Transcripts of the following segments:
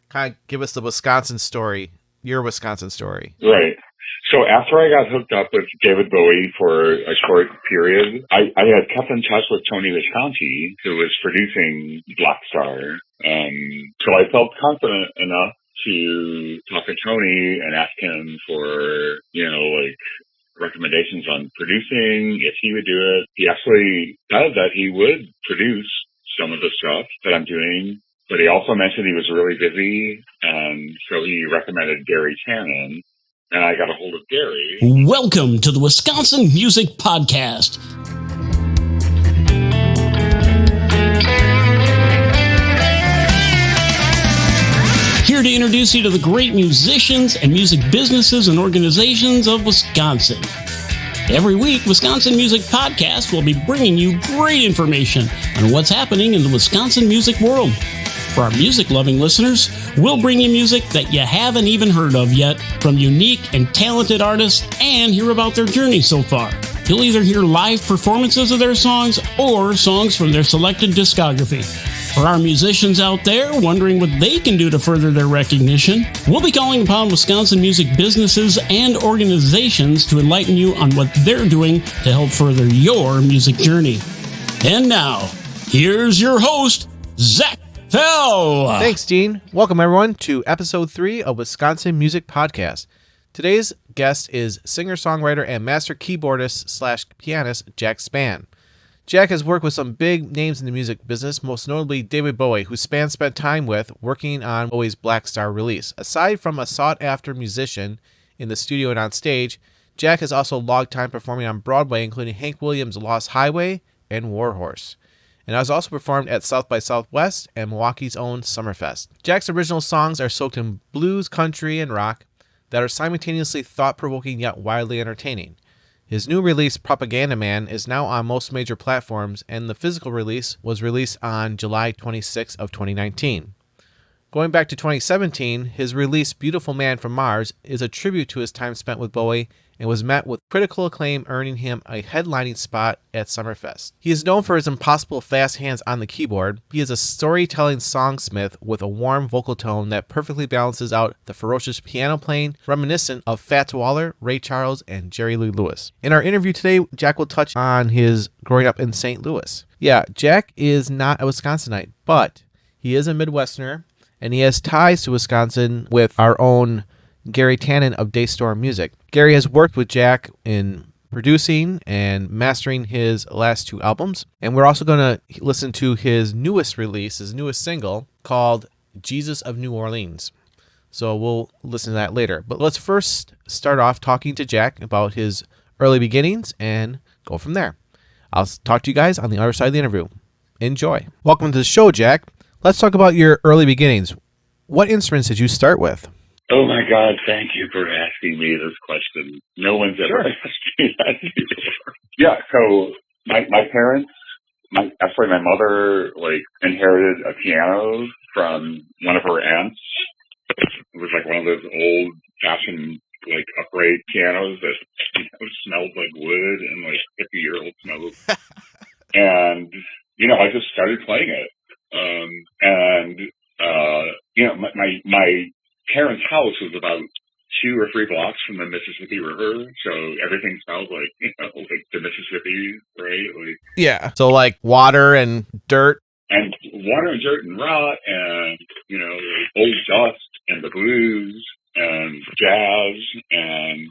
kind of give us the Wisconsin story, your Wisconsin story. Right. So after I got hooked up with David Bowie for a short period, I had kept in touch with Tony Visconti, who was producing Blackstar. So I felt confident enough to talk to Tony and ask him for, recommendations on producing, if he would do it. He actually said that he would produce some of the stuff that I'm doing, but he also mentioned he was really busy, and so he recommended Gary Tannen. And I got a hold of Gary. Welcome to the Wisconsin Music Podcast. Here to introduce you to the great musicians and music businesses and organizations of Wisconsin. Every week, Wisconsin Music Podcast will be bringing you great information on what's happening in the Wisconsin music world. For our music-loving listeners, we'll bring you music that you haven't even heard of yet from unique and talented artists and hear about their journey so far. You'll either hear live performances of their songs or songs from their selected discography. For our musicians out there wondering what they can do to further their recognition, we'll be calling upon Wisconsin music businesses and organizations to enlighten you on what they're doing to help further your music journey. And now, here's your host, Zach Phil. Thanks, Dean. Welcome, everyone, to episode 3 of Wisconsin Music Podcast. Today's guest is singer-songwriter and master keyboardist / pianist Jack Spann. Jack has worked with some big names in the music business, most notably David Bowie, who Spann spent time with working on Bowie's Blackstar release. Aside from a sought-after musician in the studio and on stage, Jack has also logged time performing on Broadway, including Hank Williams' Lost Highway and Warhorse, and has also performed at South by Southwest and Milwaukee's own Summerfest. Jack's original songs are soaked in blues, country, and rock that are simultaneously thought-provoking yet wildly entertaining. His new release, Propaganda Man, is now on most major platforms, and the physical release was released on July 26 of 2019. Going back to 2017, his release, Beautiful Man from Mars, is a tribute to his time spent with Bowie and was met with critical acclaim, earning him a headlining spot at Summerfest. He is known for his impossible fast hands on the keyboard. He is a storytelling songsmith with a warm vocal tone that perfectly balances out the ferocious piano playing, reminiscent of Fats Waller, Ray Charles, and Jerry Lee Lewis. In our interview today, Jack will touch on his growing up in St. Louis. Yeah, Jack is not a Wisconsinite, but he is a Midwesterner, and he has ties to Wisconsin with our own Gary Tannen of Daystorm Music. Gary has worked with Jack in producing and mastering his last 2 albums, and we're also going to listen to his newest release, his newest single, called Jesus of New Orleans. So we'll listen to that later. But let's first start off talking to Jack about his early beginnings and go from there. I'll talk to you guys on the other side of the interview. Enjoy. Welcome to the show, Jack. Let's talk about your early beginnings. What instruments did you start with? Oh my God, thank you for asking me this question. No one's ever asked me that before. Yeah, so my parents, my mother, inherited a piano from one of her aunts. It was one of those old fashioned, upright pianos that, smelled like wood and 50-year-old smoke. And, I just started playing it. My parents' house was about 2 or 3 blocks from the Mississippi River, so everything smelled like the Mississippi, right? Yeah. So water and dirt. And water and dirt and rot and, old dust and the blues and jazz and,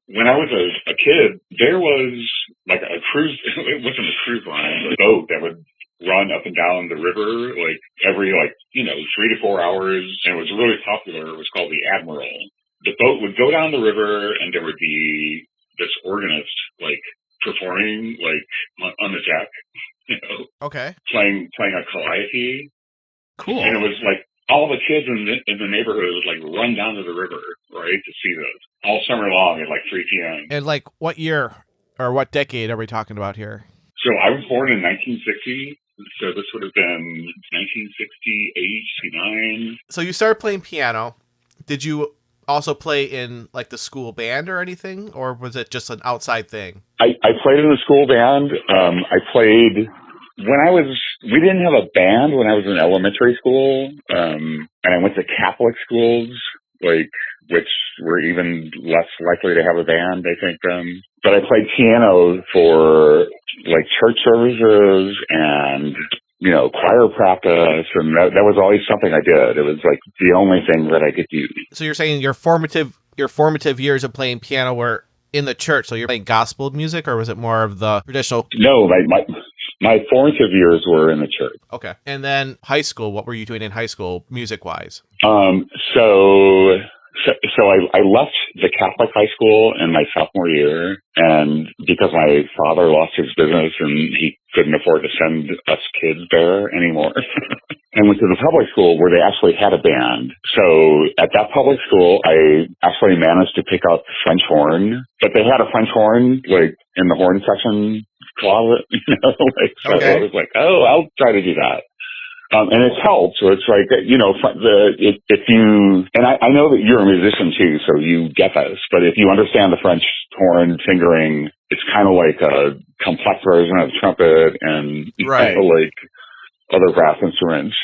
when I was a kid, there was a cruise, it wasn't a cruise line, but a boat that would run up and down the river every 3 to 4 hours, and it was really popular. It was called the Admiral. The boat would go down the river, and there would be this organist performing on the deck, Okay, playing a calliope. Cool. And it was all the kids in the neighborhood would run down to the river, right, to see this all summer long at 3 p.m. And what year or what decade are we talking about here? So I was born in 1960. So this would have been 1968, 69. So you started playing piano. Did you also play in the school band or anything, or was it just an outside thing? I played in the school band. I played we didn't have a band when I was in elementary school, and I went to Catholic schools, which were even less likely to have a band, I think. But I played piano for church services and choir practice, and that was always something I did. It was the only thing that I could do. So you're saying your formative years of playing piano were in the church, so you're playing gospel music, or was it more of the traditional? No, my formative years were in the church. Okay. And then high school, what were you doing in high school, music-wise? So I left the Catholic high school in my sophomore year, and because my father lost his business and he couldn't afford to send us kids there anymore, and went to the public school where they actually had a band. So at that public school, I actually managed to pick up French horn, but they had a French horn in the horn section closet, so okay. I was oh, I'll try to do that. And it's helped. So it's if you, and I know that you're a musician too, so you get this, but if you understand the French horn fingering, it's kind of like a complex version of trumpet and right. Other brass instruments,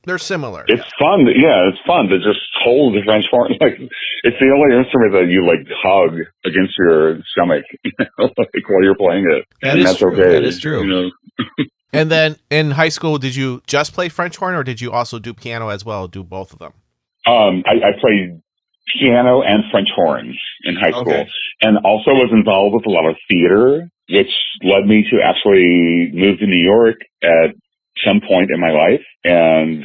they're similar. It's fun. It's fun to just hold the French horn. It's the only instrument that you hug against your stomach, while you're playing it. That's true. Okay. That is true. And then in high school, did you just play French horn, or did you also do piano as well? Do both of them? I played piano and French horn in high school, and also was involved with a lot of theater, which led me to actually move to New York at some point in my life and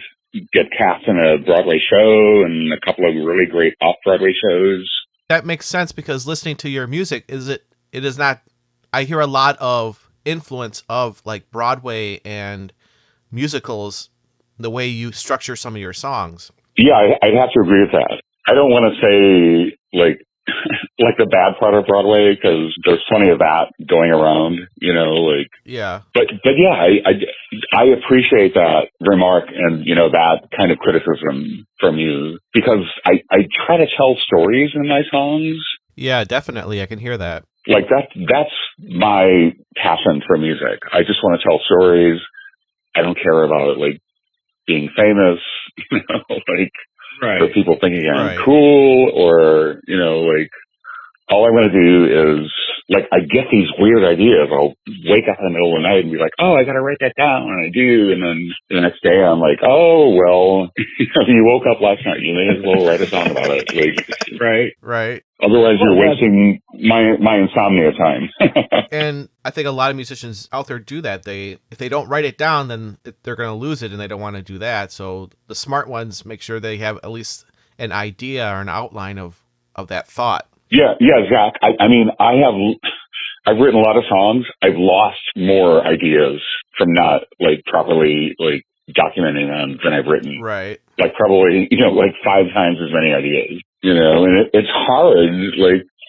get cast in a Broadway show and a couple of really great off-Broadway shows. That makes sense, because listening to your music, it is not, I hear a lot of influence of Broadway and musicals, the way you structure some of your songs. Yeah, I'd have to agree with that. I don't want to say the bad part of Broadway, because there's plenty of that going around, yeah. But yeah, I appreciate that remark and, that kind of criticism from you, because I try to tell stories in my songs. Yeah, definitely. I can hear that. That's my passion for music. I just want to tell stories. I don't care about being famous, right. for people thinking I'm cool, or all I want to do is I get these weird ideas. I'll wake up in the middle of the night and be oh, I got to write that down, and I do, and then the next day I'm oh, well, if you woke up last night, you may as well write a song about it. Right. Otherwise, you're wasting my insomnia time. And I think a lot of musicians out there do that. If they don't write it down, then they're going to lose it, and they don't want to do that. So the smart ones make sure they have at least an idea or an outline of that thought. Yeah, Zach. I've written a lot of songs. I've lost more ideas from not properly documenting them than I've written. Right. Probably 5 times as many ideas. And it's hard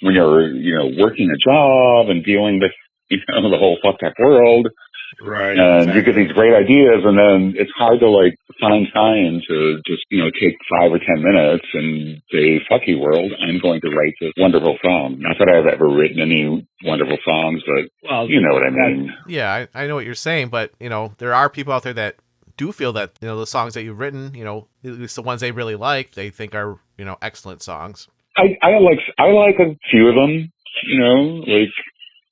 when you're working a job and dealing with the whole fucked up world. Right. And you get these great ideas, and then it's hard to find time to just take 5 or 10 minutes and say, "Fuck you, world! I'm going to write this wonderful song." Not that I've ever written any wonderful songs, but you know what I mean. Yeah, I know what you're saying, but there are people out there that do feel that the songs that you've written, at least the ones they really like, they think are excellent songs. I like a few of them.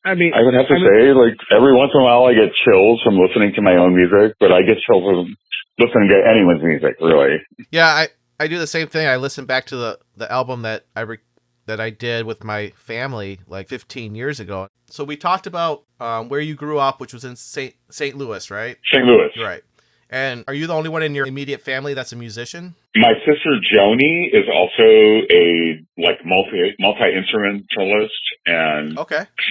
I would have to say, every once in a while I get chills from listening to my own music, but I get chills from listening to anyone's music, really. Yeah, I do the same thing. I listen back to the album that I did with my family 15 years ago. So we talked about where you grew up, which was in St. Louis, right? St. Louis. Right. And are you the only one in your immediate family that's a musician? My sister Joni is also a multi-instrumentalist and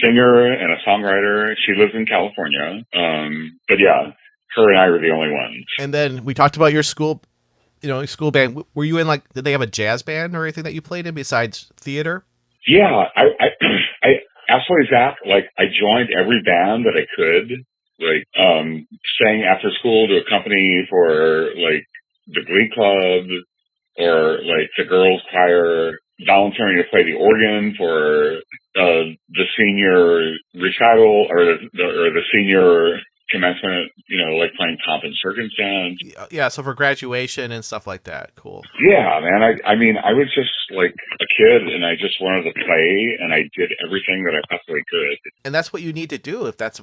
singer and a songwriter. She lives in California. But yeah, her and I were the only ones. And then we talked about your school, school band. Were you in did they have a jazz band or anything that you played in besides theater? Yeah, I actually, Zach, I joined every band that I could. Sang after school to accompany for the Glee Club or the girls' choir, volunteering to play the organ for the senior recital or the senior commencement, like playing Pomp and Circumstance. Yeah, so for graduation and stuff like that. Cool. Yeah, man. I mean, I was just like a kid, and I just wanted to play, and I did everything that I possibly could. And that's what you need to do. If that's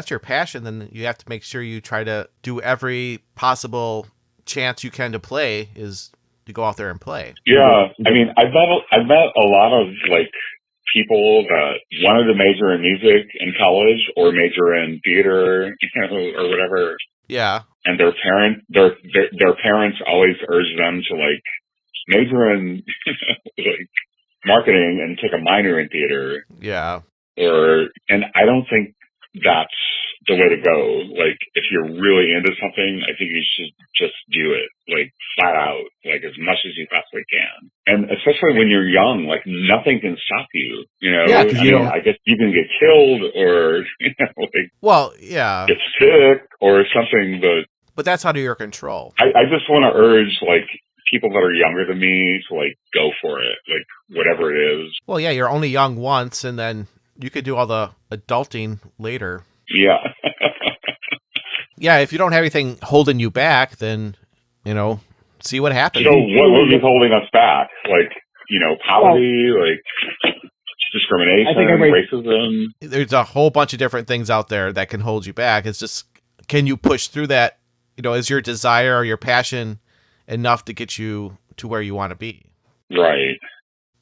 your passion, then you have to make sure you try to do every possible chance you can to play is to go out there and play. Yeah, I mean, I've met a lot of like people that wanted to major in music in college or major in theater, or whatever. Yeah. And their parents always urge them to like major in like marketing and take a minor in theater. Yeah. And I don't think that's the way to go. Like, if you're really into something, I think you should just do it, like, flat out, like, as much as you possibly can. And especially when you're young, like, nothing can stop you, Yeah, I guess you can get killed or, like, well, yeah, get sick or something, but that's out of your control. I just want to urge, like, people that are younger than me to, like, go for it, like, whatever it is. Well, yeah, you're only young once, and then you could do all the adulting later. Yeah. Yeah, if you don't have anything holding you back, then, see what happens. So what would be holding us back? Like, poverty, like discrimination, racism? There's a whole bunch of different things out there that can hold you back. It's just, can you push through that? Is your desire or your passion enough to get you to where you want to be? Right.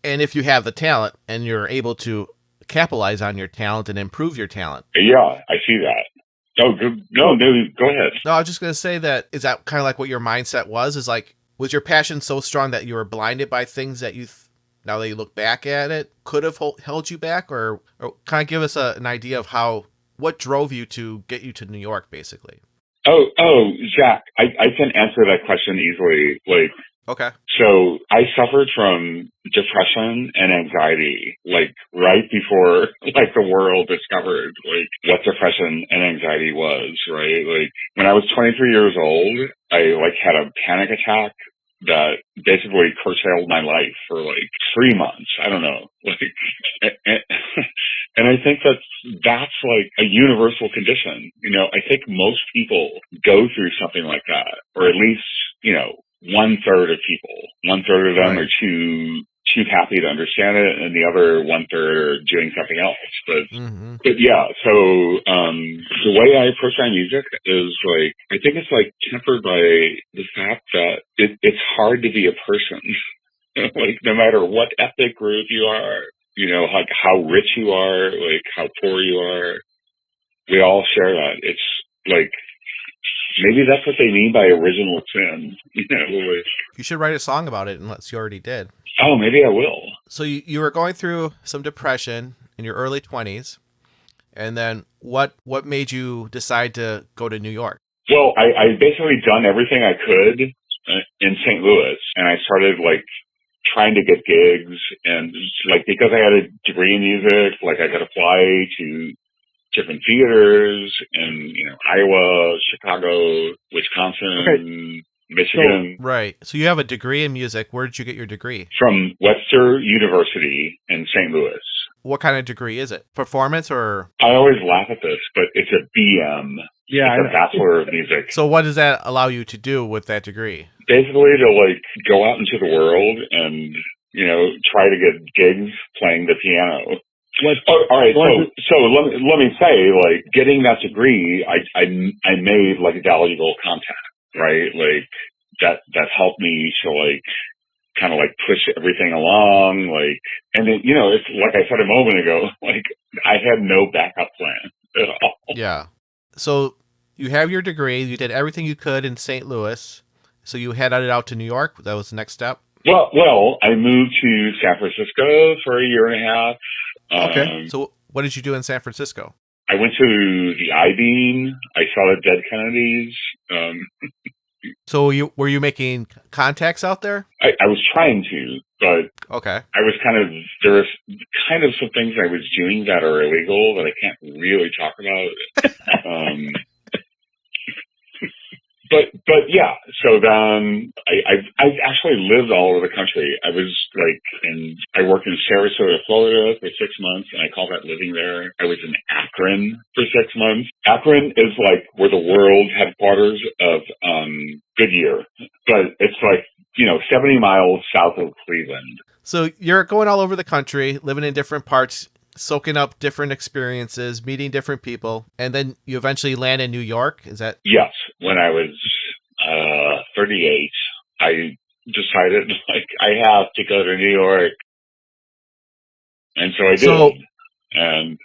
And if you have the talent and you're able to capitalize on your talent and improve your talent. Yeah, I see that. Oh, no, go ahead. No, I was just going to say that, is that kind of like what your mindset was? Is like, was your passion so strong that you were blinded by things that now that you look back at it, could have held you back? Or kind of give us an idea of what drove you to get you to New York, basically? Oh, Jack, I can answer that question easily. Like, okay. So I suffered from depression and anxiety, like right before like the world discovered like what depression and anxiety was, right? Like when I was 23 years old, I like had a panic attack that basically curtailed my life for like 3 months. I don't know. Like, and I think that's like a universal condition. I think most people go through something like that, or at least, 1/3 of people. 1/3 of them right. are too happy to understand it, and the other 1/3 are doing something else. But yeah, so the way I approach my music is like, I think it's like tempered by the fact that it's hard to be a person. Like no matter what ethnic group you are, like how rich you are, like how poor you are, we all share that. It's like, maybe that's what they mean by original sin. You should write a song about it, unless you already did. Oh, maybe I will. So you were going through some depression in your early 20s, and then what made you decide to go to New York? Well, I basically done everything I could in St. Louis, and I started like trying to get gigs, and like because I had a degree in music, like I could apply to different theaters in Iowa, Chicago, Wisconsin, Michigan. Right. So you have a degree in music. Where did you get your degree? From Webster University in St. Louis. What kind of degree is it? Performance or? I always laugh at this, but it's a BM. Yeah, it's a Bachelor of Music. So what does that allow you to do with that degree? Basically to like go out into the world and, try to get gigs playing the piano. All right. So let me say, like, getting that degree, I made like valuable contact, right? Like that helped me to like kind of like push everything along, like, and then it's like I said a moment ago, like I had no backup plan at all. Yeah. So you have your degree. You did everything you could in St. Louis. So you headed out to New York. That was the next step. Well, I moved to San Francisco for a year and a half. Okay. So what did you do in San Francisco? I went to the I-Beam. I saw the Dead Kennedys. So were you making contacts out there? I was trying to, but okay. There was kind of some things I was doing that are illegal that I can't really talk about. But yeah, so then I I've actually lived all over the country. I was I worked in Sarasota, Florida for 6 months, and I call that living there. I was in Akron for 6 months. Akron is like where the world headquarters of Goodyear, but it's 70 miles south of Cleveland. So you're going all over the country, living in different parts, soaking up different experiences, meeting different people, and then you eventually land in New York. Is that? Yes. When I was 38, I decided I have to go to New York, and so I did. And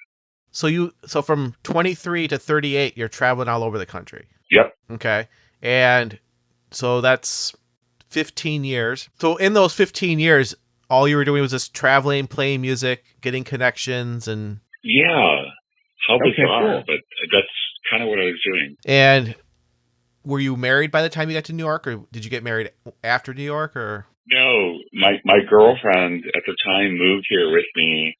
so from 23 to 38, you're traveling all over the country. Yep. Okay, and so that's 15 years. So in those 15 years, all you were doing was just traveling, playing music, getting connections, and yeah, how bizarre, cool. But that's kind of what I was doing. And were you married by the time you got to New York, or did you get married after New York? Or no, my girlfriend at the time moved here with me,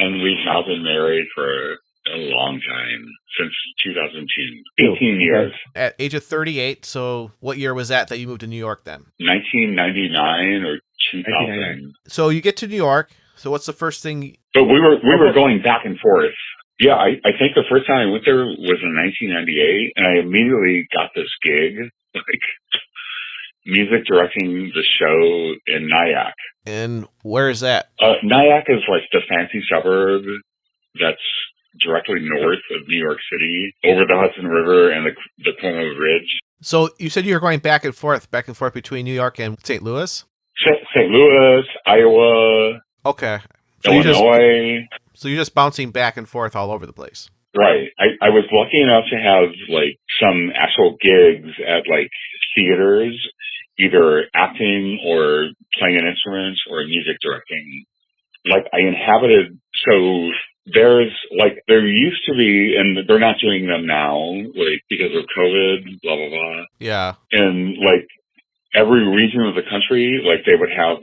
and we've now been married for a long time, since 2002, 18 years. At age of 38, so what year was that you moved to New York then? 1999 or 2000. So you get to New York. So what's the first thing? But we were going back and forth. Yeah, I think the first time I went there was in 1998, and I immediately got this gig, music directing the show in Nyack. And where is that? Nyack is the fancy suburb that's directly north of New York City, over the Hudson River and the Como Ridge. So you said you were going back and forth between New York and St. Louis? St. Louis, Iowa. Okay. So Illinois. So you're just bouncing back and forth all over the place. Right. I was lucky enough to have some actual gigs at theaters, either acting or playing an instrument or music directing. I inhabited, so there used to be, and they're not doing them now, because of COVID, blah, blah, blah. Yeah. And every region of the country, they would have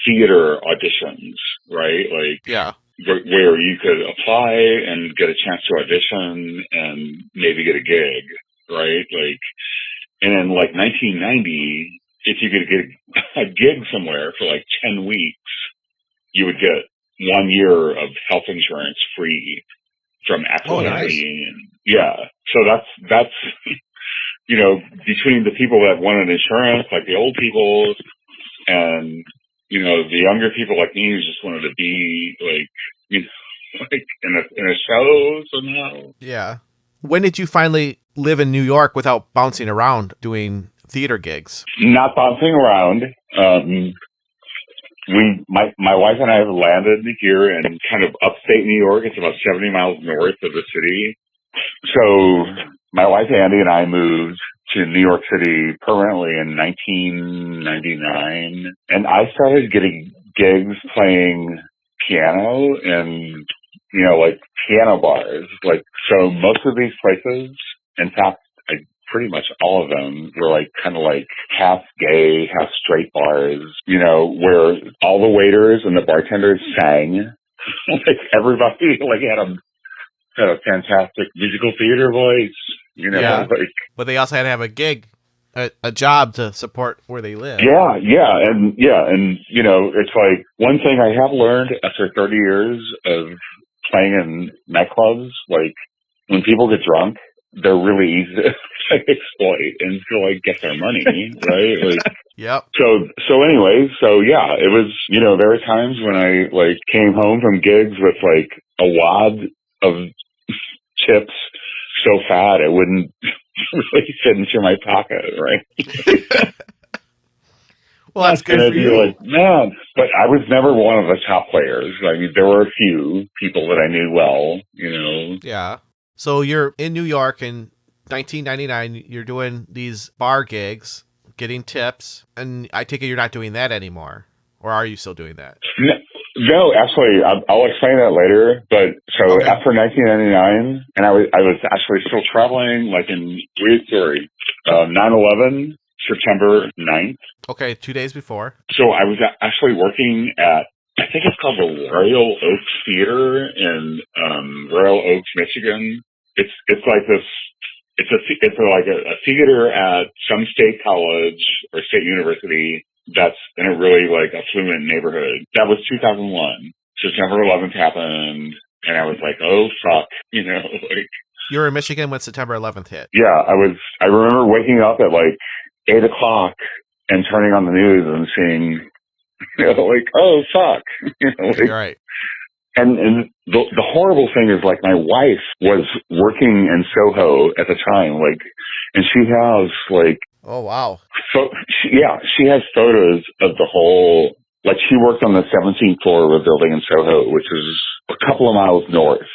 theater auditions, right? Yeah. Where you could apply and get a chance to audition and maybe get a gig, right? And in 1990, if you could get a gig somewhere for 10 weeks, you would get 1 year of health insurance free from accident. Nice. And yeah. So that's between the people that wanted insurance, the old people, and the younger people like me who just wanted to be in a show somehow. Yeah. When did you finally live in New York without bouncing around doing theater gigs? Not bouncing around. My wife and I have landed here in kind of upstate New York. It's about 70 miles north of the city. So my wife Andy and I moved to New York City permanently in 1999, and I started getting gigs playing piano in piano bars. So most of these places, in fact, pretty much all of them were half gay, half straight bars, where all the waiters and the bartenders sang. Everybody had a fantastic musical theater voice, Yeah. But they also had to have a gig, a job to support where they live. Yeah, and it's one thing I have learned after 30 years of playing in nightclubs, when people get drunk, they're really easy to exploit and to get their money, right? Yep. So anyway, yeah, it was, there were times when I came home from gigs with a wad of chips so fat it wouldn't really fit into my pocket, right? Well, that's good for you. Man, but I was never one of the top players. There were a few people that I knew well, Yeah. So you're in New York in 1999. You're doing these bar gigs, getting tips, and I take it you're not doing that anymore, or are you still doing that? No, actually, I'll explain that later. But after 1999, and I was actually still traveling, in weird story, 9/11, September 9th. Okay, 2 days before. So I was actually working at, I think it's called the Royal Oaks Theater in Royal Oaks, Michigan. It's this. It's a theater at some state college or state university that's in a really like affluent neighborhood. That was 2001. September 11th happened, and I was like, oh fuck, like. You were in Michigan when September 11th hit. Yeah, I remember waking up at like 8:00 and turning on the news and seeing, like, oh fuck, like, right. And the horrible thing is, like, my wife was working in Soho at the time, like, and she has like, oh wow, so she has photos of the whole. Like, she worked on the 17th floor of a building in Soho, which is a couple of miles north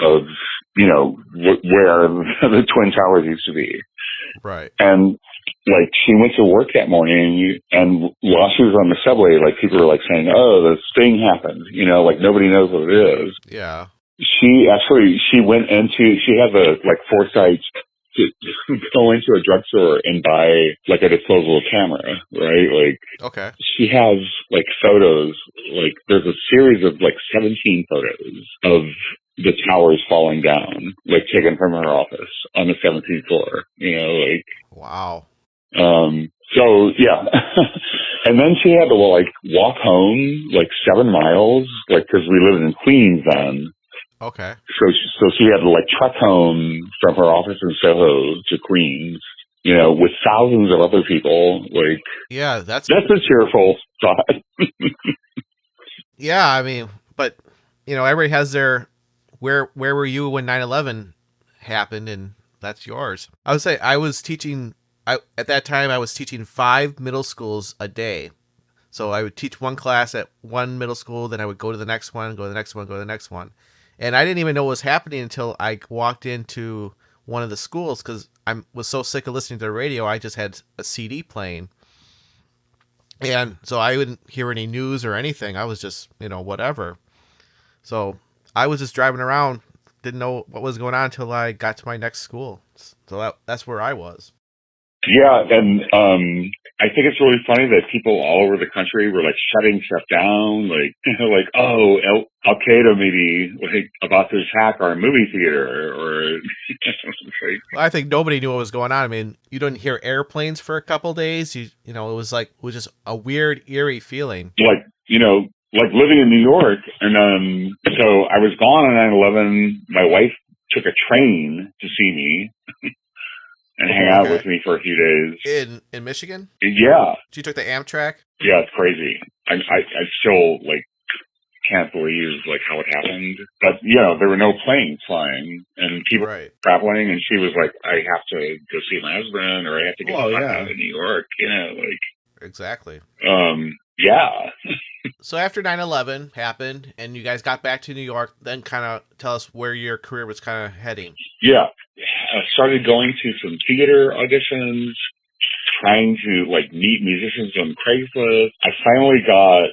of, where the Twin Towers used to be. Right. And, like, she went to work that morning, and while she was on the subway, like, people were, like, saying, oh, this thing happened. Like, nobody knows what it is. Yeah. She had the, like, foresight to go into a drugstore and buy, like, a disposable camera, right? Like, okay. She has, like, photos, like, there's a series of, like, 17 photos of the towers falling down, like, taken from her office on the 17th floor, like. Wow. So, yeah. And then she had to, like, walk home, like, 7 miles, like, because we lived in Queens then. Okay. So she had to, like, truck home from her office in Soho to Queens, with thousands of other people. Like, yeah, that's a cheerful thought. Yeah, I mean, but everybody has their where were you when 9/11 happened, and that's yours. I would say I was teaching. At that time I was teaching 5 middle schools a day. So I would teach one class at one middle school, then I would go to the next one, go to the next one, go to the next one. And I didn't even know what was happening until I walked into one of the schools, because I was so sick of listening to the radio. I just had a CD playing. And so I wouldn't hear any news or anything. I was just, whatever. So I was just driving around, didn't know what was going on until I got to my next school. So that's where I was. Yeah, and I think it's really funny that people all over the country were, like, shutting stuff down, like, like, oh, Al-Qaeda maybe, like, about to attack our movie theater, or. Well, I think nobody knew what was going on. I mean, you didn't hear airplanes for a couple days. It was just a weird, eerie feeling. Like, like living in New York, and so I was gone on 9/11. My wife took a train to see me. And hang out with me for a few days. In Michigan? Yeah. You took the Amtrak? Yeah, it's crazy. I still, like, can't believe, like, how it happened. But, there were no planes flying, and people traveling, and she was like, I have to go see my husband, or I have to get out of New York, like. Exactly. Yeah. So after 9/11 happened, and you guys got back to New York, then kind of tell us where your career was kind of heading. Yeah. I started going to some theater auditions, trying to, like, meet musicians on Craigslist. I finally got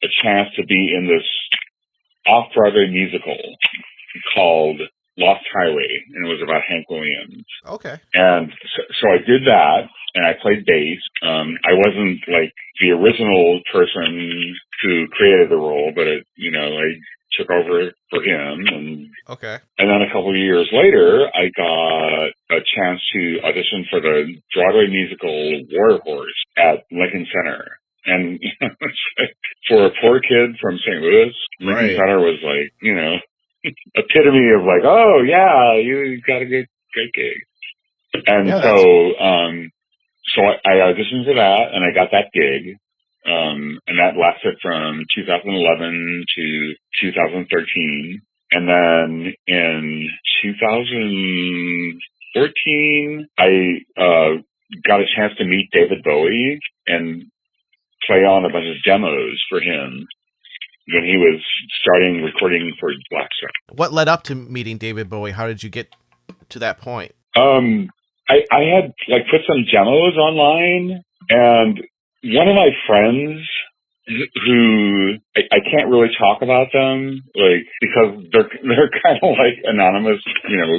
a chance to be in this off-Broadway musical called Lost Highway, and it was about Hank Williams. Okay. And so I did that, and I played bass. I wasn't, like, the original person who created the role, but, I took over for him. And then a couple of years later, I got a chance to audition for the Broadway musical War Horse at Lincoln Center. And for a poor kid from St. Louis, Lincoln Center was like, epitome of like, oh yeah, you got a great gig. And so I auditioned for that, and I got that gig. And that lasted from 2011 to 2013. And then in 2014, I got a chance to meet David Bowie and play on a bunch of demos for him when he was starting recording for Blackstar. What led up to meeting David Bowie? How did you get to that point? I had, like, put some demos online, and one of my friends who I can't really talk about them, like, because they're kind of like anonymous,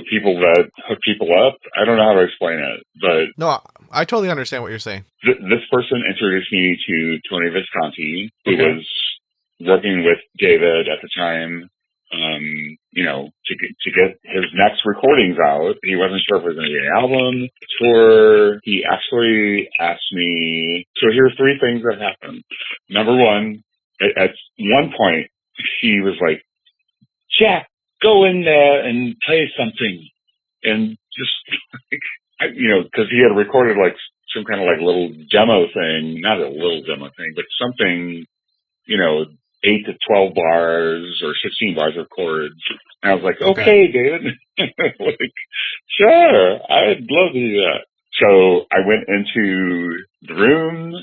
people that hook people up. I don't know how to explain it, but no, I totally understand what you're saying. This person introduced me to Tony Visconti, who was working with David at the time, to get his next recordings out. He wasn't sure if it was going to be an album, tour. He actually asked me. So here's three things that happened. Number one, at one point, he was like, Jack, go in there and play something. And just, because he had recorded like some kind of like little demo thing, not a little demo thing, but something, 8 to 12 bars or 16 bars of chords. And I was like, okay, David. Like, sure, I'd love to do that. So I went into the room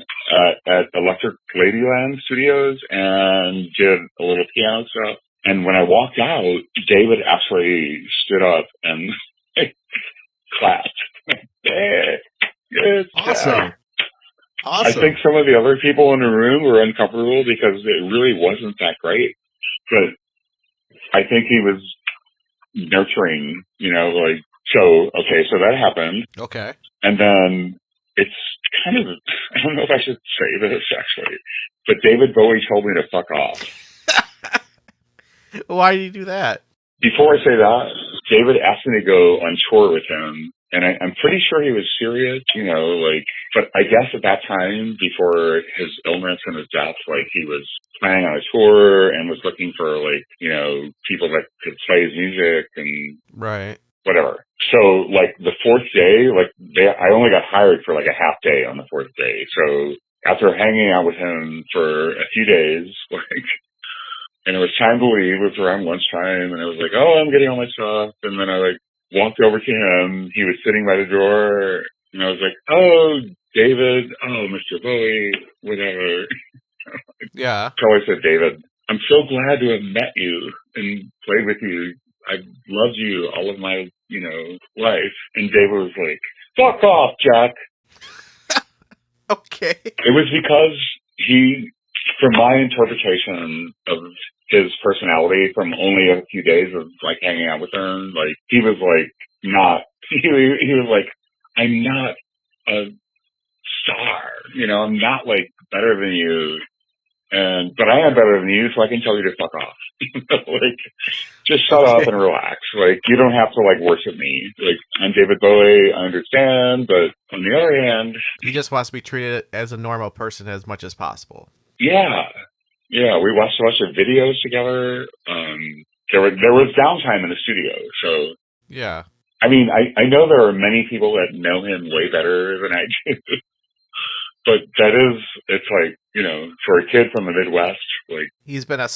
at Electric Ladyland Studios and did a little piano stuff. And when I walked out, David actually stood up and clapped. Hey, good Awesome. job. I think some of the other people in the room were uncomfortable because it really wasn't that great. But I think he was nurturing, so that happened. Okay. And then it's kind of, I don't know if I should say this actually, but David Bowie told me to fuck off. Why did you do that? Before I say that, David asked me to go on tour with him. And I'm pretty sure he was serious, but I guess at that time, before his illness and his death, he was planning on a tour and was looking for, people that could play his music and right, whatever. So, the fourth day, I only got hired for, a half day on the fourth day. So, after hanging out with him for a few days, and it was time to leave, it was around lunchtime, and I was like, oh, I'm getting all my stuff, and then I, walked over to him. He was sitting by the door, and I was like, oh, David, oh, Mr. Bowie, whatever. Yeah. So I said, David, I'm so glad to have met you and played with you. I've loved you all of my, life. And David was like, fuck off, Jack. Okay. It was because he, from my interpretation of his personality from only a few days of hanging out with him, he was not, he was like, I'm not a star, I'm not better than you. But I am better than you, so I can tell you to fuck off. Just shut up and relax. You don't have to worship me. I'm David Bowie, I understand, but on the other hand, he just wants to be treated as a normal person as much as possible. Yeah. Yeah, we watched a bunch of videos together. There was downtime in the studio, so yeah. I mean, I know there are many people that know him way better than I do, but it's for a kid from the Midwest, he's been a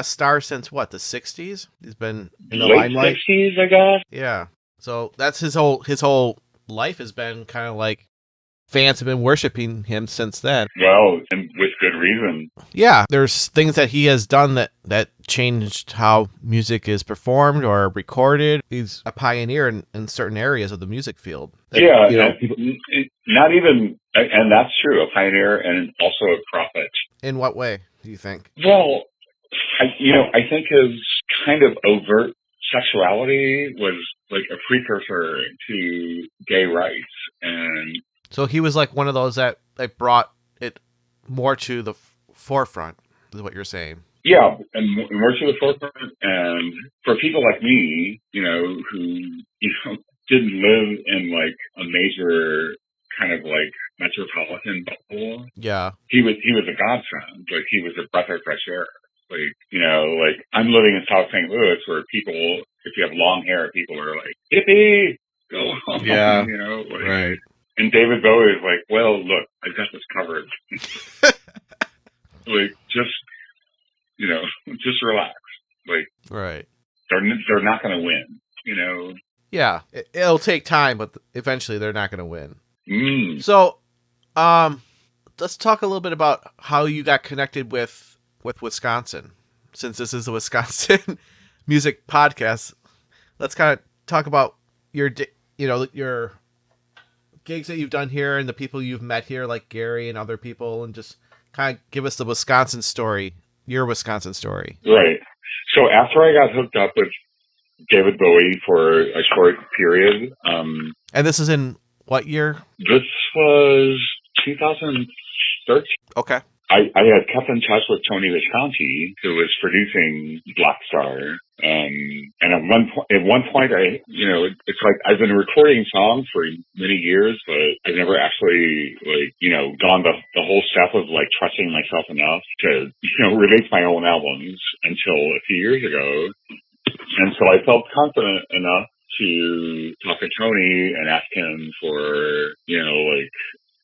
star since what, the 60s? He's been in the late limelight. 60s, I guess. Yeah, so that's his whole life has been kind of fans have been worshiping him since then. Well, and with good reason. Yeah, there's things that he has done that changed how music is performed or recorded. He's a pioneer in certain areas of the music field. Not even, and that's true, a pioneer and also a prophet. In what way, do you think? Well, I think his kind of overt sexuality was a precursor to gay rights, and so he was one of those that brought it more to the forefront, is what you're saying. Yeah, and more to the forefront. And for people like me, who, didn't live in a major kind of metropolitan bubble. Yeah. He was a godsend. He was a breath of fresh air. I'm living in South St. Louis where people, if you have long hair, people are hippie, go home. Yeah. Right. And David Bowie is well, look, I've got this covered. Just relax. Right. They're not going to win, Yeah, it'll take time, but eventually they're not going to win. Mm. So, let's talk a little bit about how you got connected with Wisconsin. Since this is a Wisconsin music podcast, let's kind of talk about your gigs that you've done here and the people you've met here, like Gary and other people, and just kind of give us the Wisconsin story, your Wisconsin story. Right. So after I got hooked up with David Bowie for a short period. And this is in what year? This was 2005, search. Okay. I had kept in touch with Tony Visconti, who was producing Blackstar. And at one point, it's like I've been recording songs for many years, but I've never actually, gone the whole step of, trusting myself enough to, release my own albums until a few years ago. And so I felt confident enough to talk to Tony and ask him for,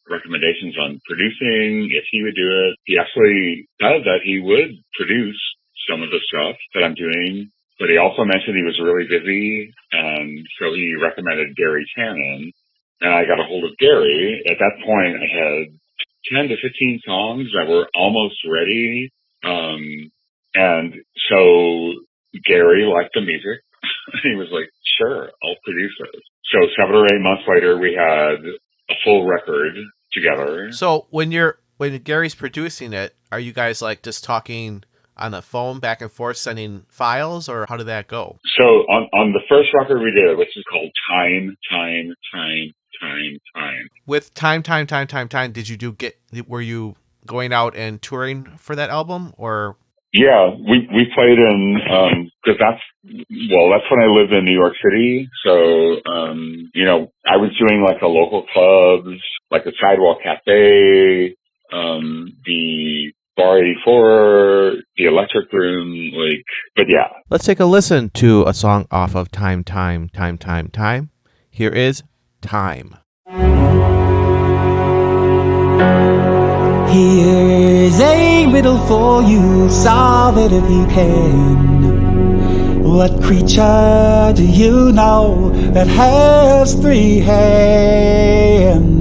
recommendations on producing, if he would do it. He actually said that he would produce some of the stuff that I'm doing, but he also mentioned he was really busy, and so he recommended Gary Tannen, and I got a hold of Gary. At that point, I had 10 to 15 songs that were almost ready, and so Gary liked the music. He was like, sure, I'll produce it. So 7 or 8 months later, we had a full record together. So when Gary's producing it, are you guys just talking on the phone back and forth, sending files, or how did that go? So on the first record we did, which is called Time. With Time, were you going out and touring for that album, or? Yeah, we played in, cause that's when I lived in New York City. So, I was doing the local clubs, the Sidewalk Cafe, the Bar 84, the Electric Room, but yeah. Let's take a listen to a song off of Time. Here is Time. Here's a riddle for you, solve it if you can. What creature do you know that has 3 hands?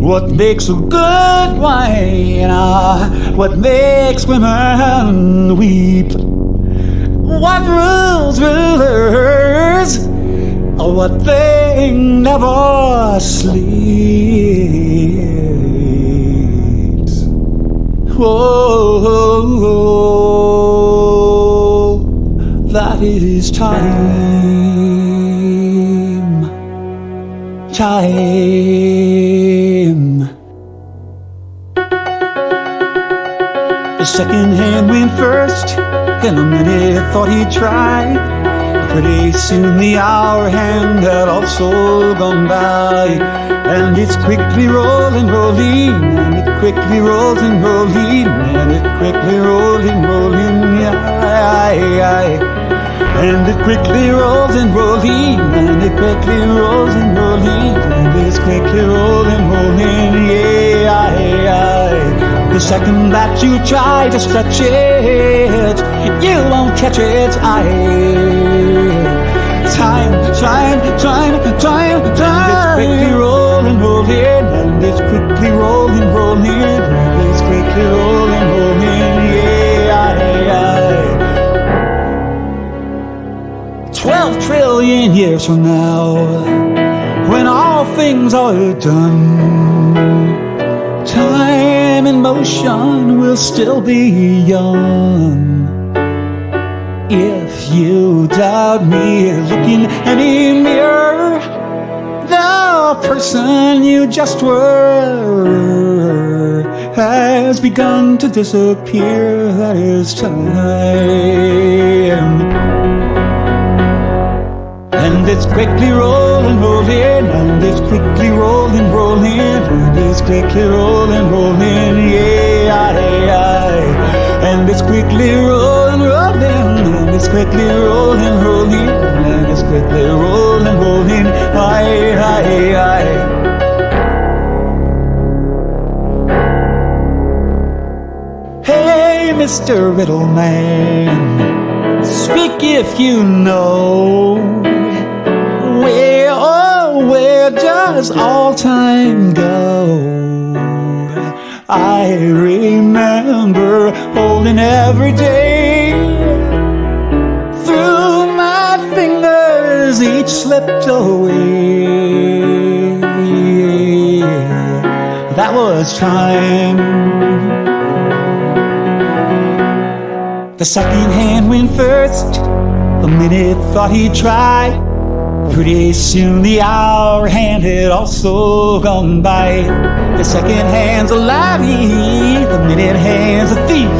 What makes a good wine? What makes women weep? What rules rulers? What thing never sleeps? Whoa, that is time. The second hand went first, in a minute thought he'd try. Pretty soon the hour hand had also gone by, and it's quickly rolling, and it quickly rolls and rolling, and it quickly rolling, and it quickly rolls and rolling, and it quickly rolls and rolling, and it's quickly rolling, The second that you try to stretch it, you won't catch it. Time. And it's quickly rolling, and it's quickly rolling, 12 trillion years from now, when all things are done, time and motion will still be young. If you doubt me, look in any mirror. The person you just were has begun to disappear. That is time. And it's quickly rolling, and it's quickly rolling, and it's quickly rolling, and it's quickly rolling, and it's quickly rolling, and it's quickly rolling, Hey, Mr. Riddleman, speak if you know. Where does all time go? I remember holding every day. Through my fingers each slipped away. That was time. The second hand went first. A minute thought he'd try. Pretty soon the hour hand had also gone by. The second hand's a laddie, the minute hand's a thief.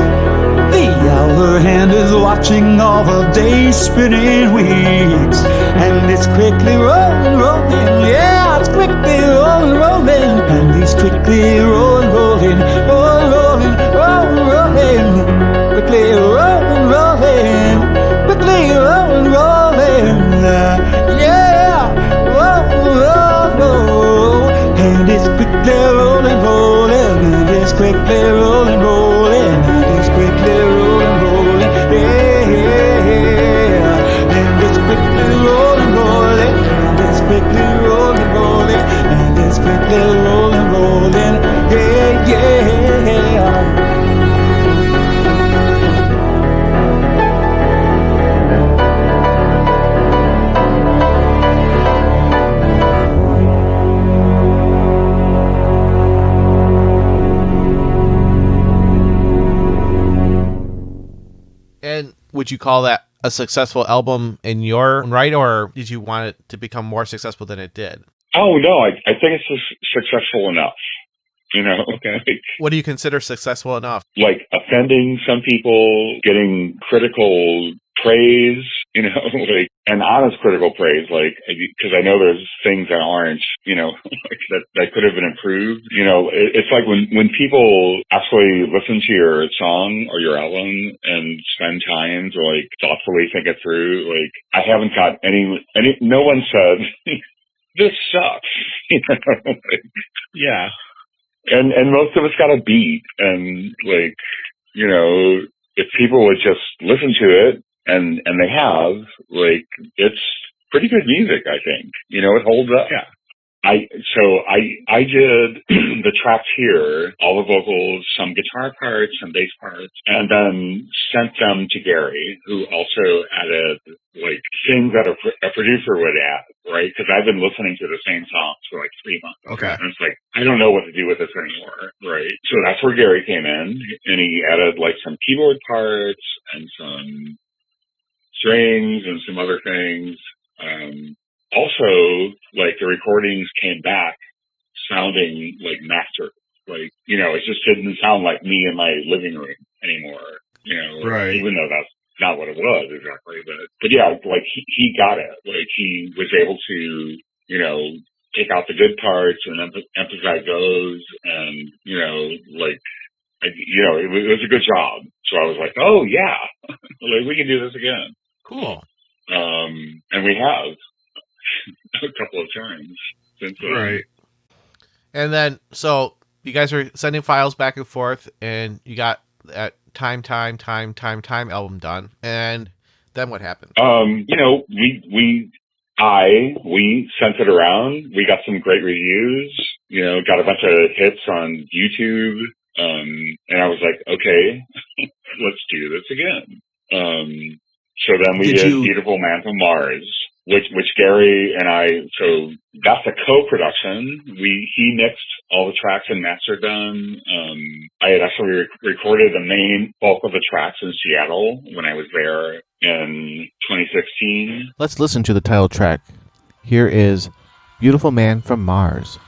The hour hand is watching all the days spinning weeks. And it's quickly rolling, rolling, yeah, it's quickly rolling, rolling. And it's quickly rolling, rolling, rolling, rolling, rolling, rolling. Quickly rolling, rolling, quickly rolling, rolling. Yeah, roll, roll, roll. And it's quickly rolling, rolling. And it's quickly rolling, rolling. And it's quickly rolling, rolling. Yeah, yeah, yeah. And it's quickly rolling, rolling. And it's quickly rolling, rolling. And it's quickly rolling, rolling. Yeah, yeah. And would you call that a successful album in your own right, or did you want it to become more successful than it did? Oh, no, I think it's successful enough. You know, okay. What do you consider successful enough? Like offending some people, getting critical praise, you know, like, and honest critical praise, like, because I know there's things that aren't, you know, like that could have been improved. You know, it's like when people actually listen to your song or your album and spend time to like thoughtfully think it through, like, I haven't got any, no one said, this sucks, you know, like, Yeah. And most of us got a beat, and like, you know, if people would just listen to it, and they have, like, it's pretty good music, I think. You know, it holds up. Yeah. I did the tracks here, all the vocals, some guitar parts, some bass parts, and then sent them to Gary, who also added like things that a producer would add, right? Because I've been listening to the same songs for like 3 months. Okay. And it's like, I don't know what to do with this anymore, right? So that's where Gary came in, and he added like some keyboard parts and some strings and some other things. Also, like, the recordings came back sounding like mastered. Like, you know, it just didn't sound like me in my living room anymore, you know, Right. Even though that's not what it was exactly. But yeah, like, he got it. Like, he was able to, you know, take out the good parts and emphasize those, and, you know, like, you know, it was a good job. So I was like, oh, yeah, like, we can do this again. Cool. And we have a couple of times since then. Right. And then, so you guys are sending files back and forth, and you got that time album done. And then what happened? You know, we sent it around. We got some great reviews, you know, got a bunch of hits on YouTube. And I was like, okay, let's do this again. So then we did Beautiful Man from Mars, which Gary and I, so that's a co-production. He mixed all the tracks and mastered them. I had actually recorded the main bulk of the tracks in Seattle when I was there in 2016. Let's listen to the title track. Here is Beautiful Man from Mars.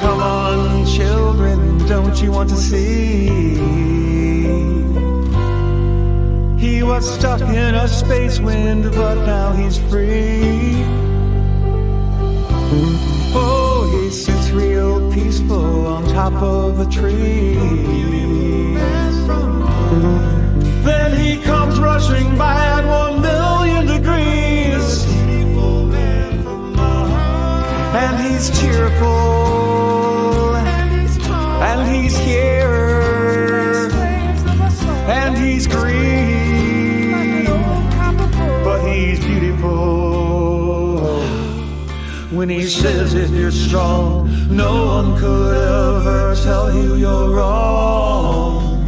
Come on, children, don't you want to see? He was stuck in a space wind, but now he's free. Oh, he sits real peaceful on top of a tree. Then he comes rushing by at 1,000,000 degrees. And he's cheerful, and he's here, and he's green, but he's beautiful. when he says if you're strong, no one could ever tell you you're wrong.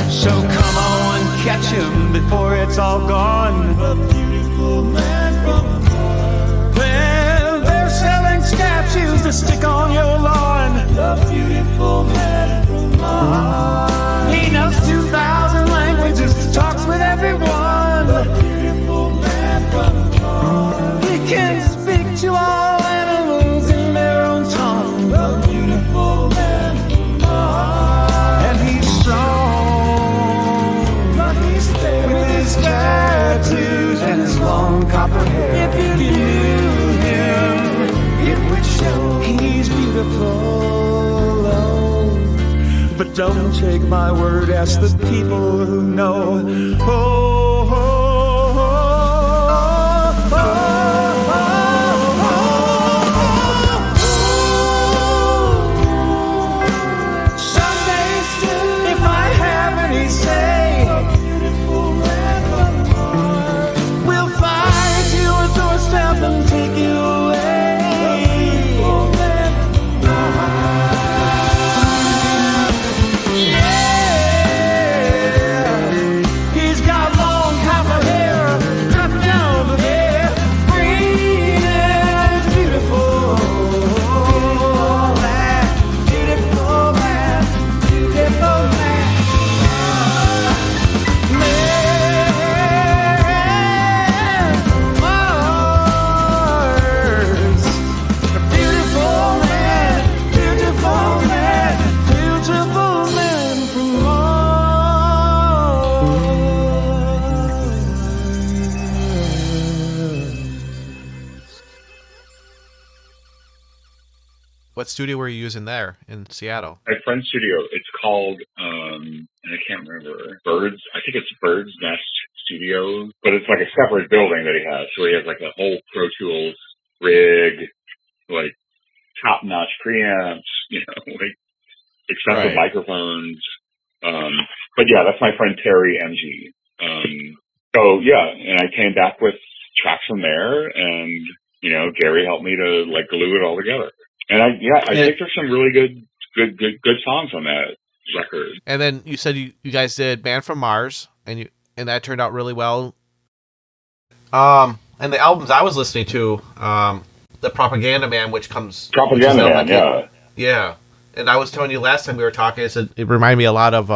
So come on, catch him before it's all gone. A beautiful man from Mars. Well, they're selling statues to stick on your lawn. A beautiful man from Mars. He knows 2,000 languages, talks with everyone. A beautiful man from Mars. He can speak to all animals in their own tongue. A beautiful man from Mars. And he's strong, but he's fair with his tattoos and his long copper hair. If you knew him, it would show he's beautiful. Oh, but don't take my word, ask the people who know. Someday still, if I have any say, we'll fly to your doorstep and take you away. He's got long copper hair, cut down the hair, green and beautiful. Man, beautiful man, beautiful man. Mars, a beautiful man, beautiful man, beautiful man from Mars. What studio were you using there in Seattle? My friend's studio, it's called, and I can't remember, Birds, I think it's Bird's Nest Studio, but it's like a separate building that he has. So he has like a whole Pro Tools rig, like top-notch preamps, like expensive Right. microphones. But yeah, that's my friend Terry MG. So yeah, and I came back with tracks from there, and Gary helped me to like glue it all together. And I think there's some really good songs on that record. And then you said you guys did Man from Mars, and that turned out really well. And the albums I was listening to, the Propaganda Man, which Propaganda Man, yeah. Yeah. And I was telling you last time we were talking, I said it reminded me a lot of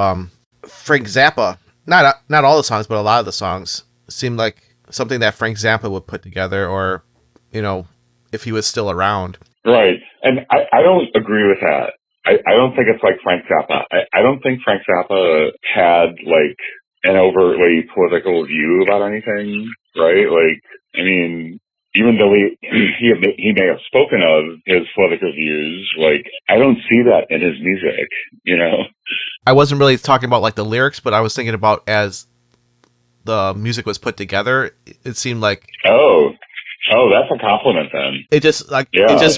Frank Zappa. Not all the songs, but a lot of the songs seemed like something that Frank Zappa would put together, or if he was still around. Right. And I don't agree with that. I don't think it's like Frank Zappa. I don't think Frank Zappa had like an overtly political view about anything, right? Like, I mean, even though he may have spoken of his political views, like, I don't see that in his music, I wasn't really talking about like the lyrics, but I was thinking about as the music was put together, it seemed like that's a compliment then. it just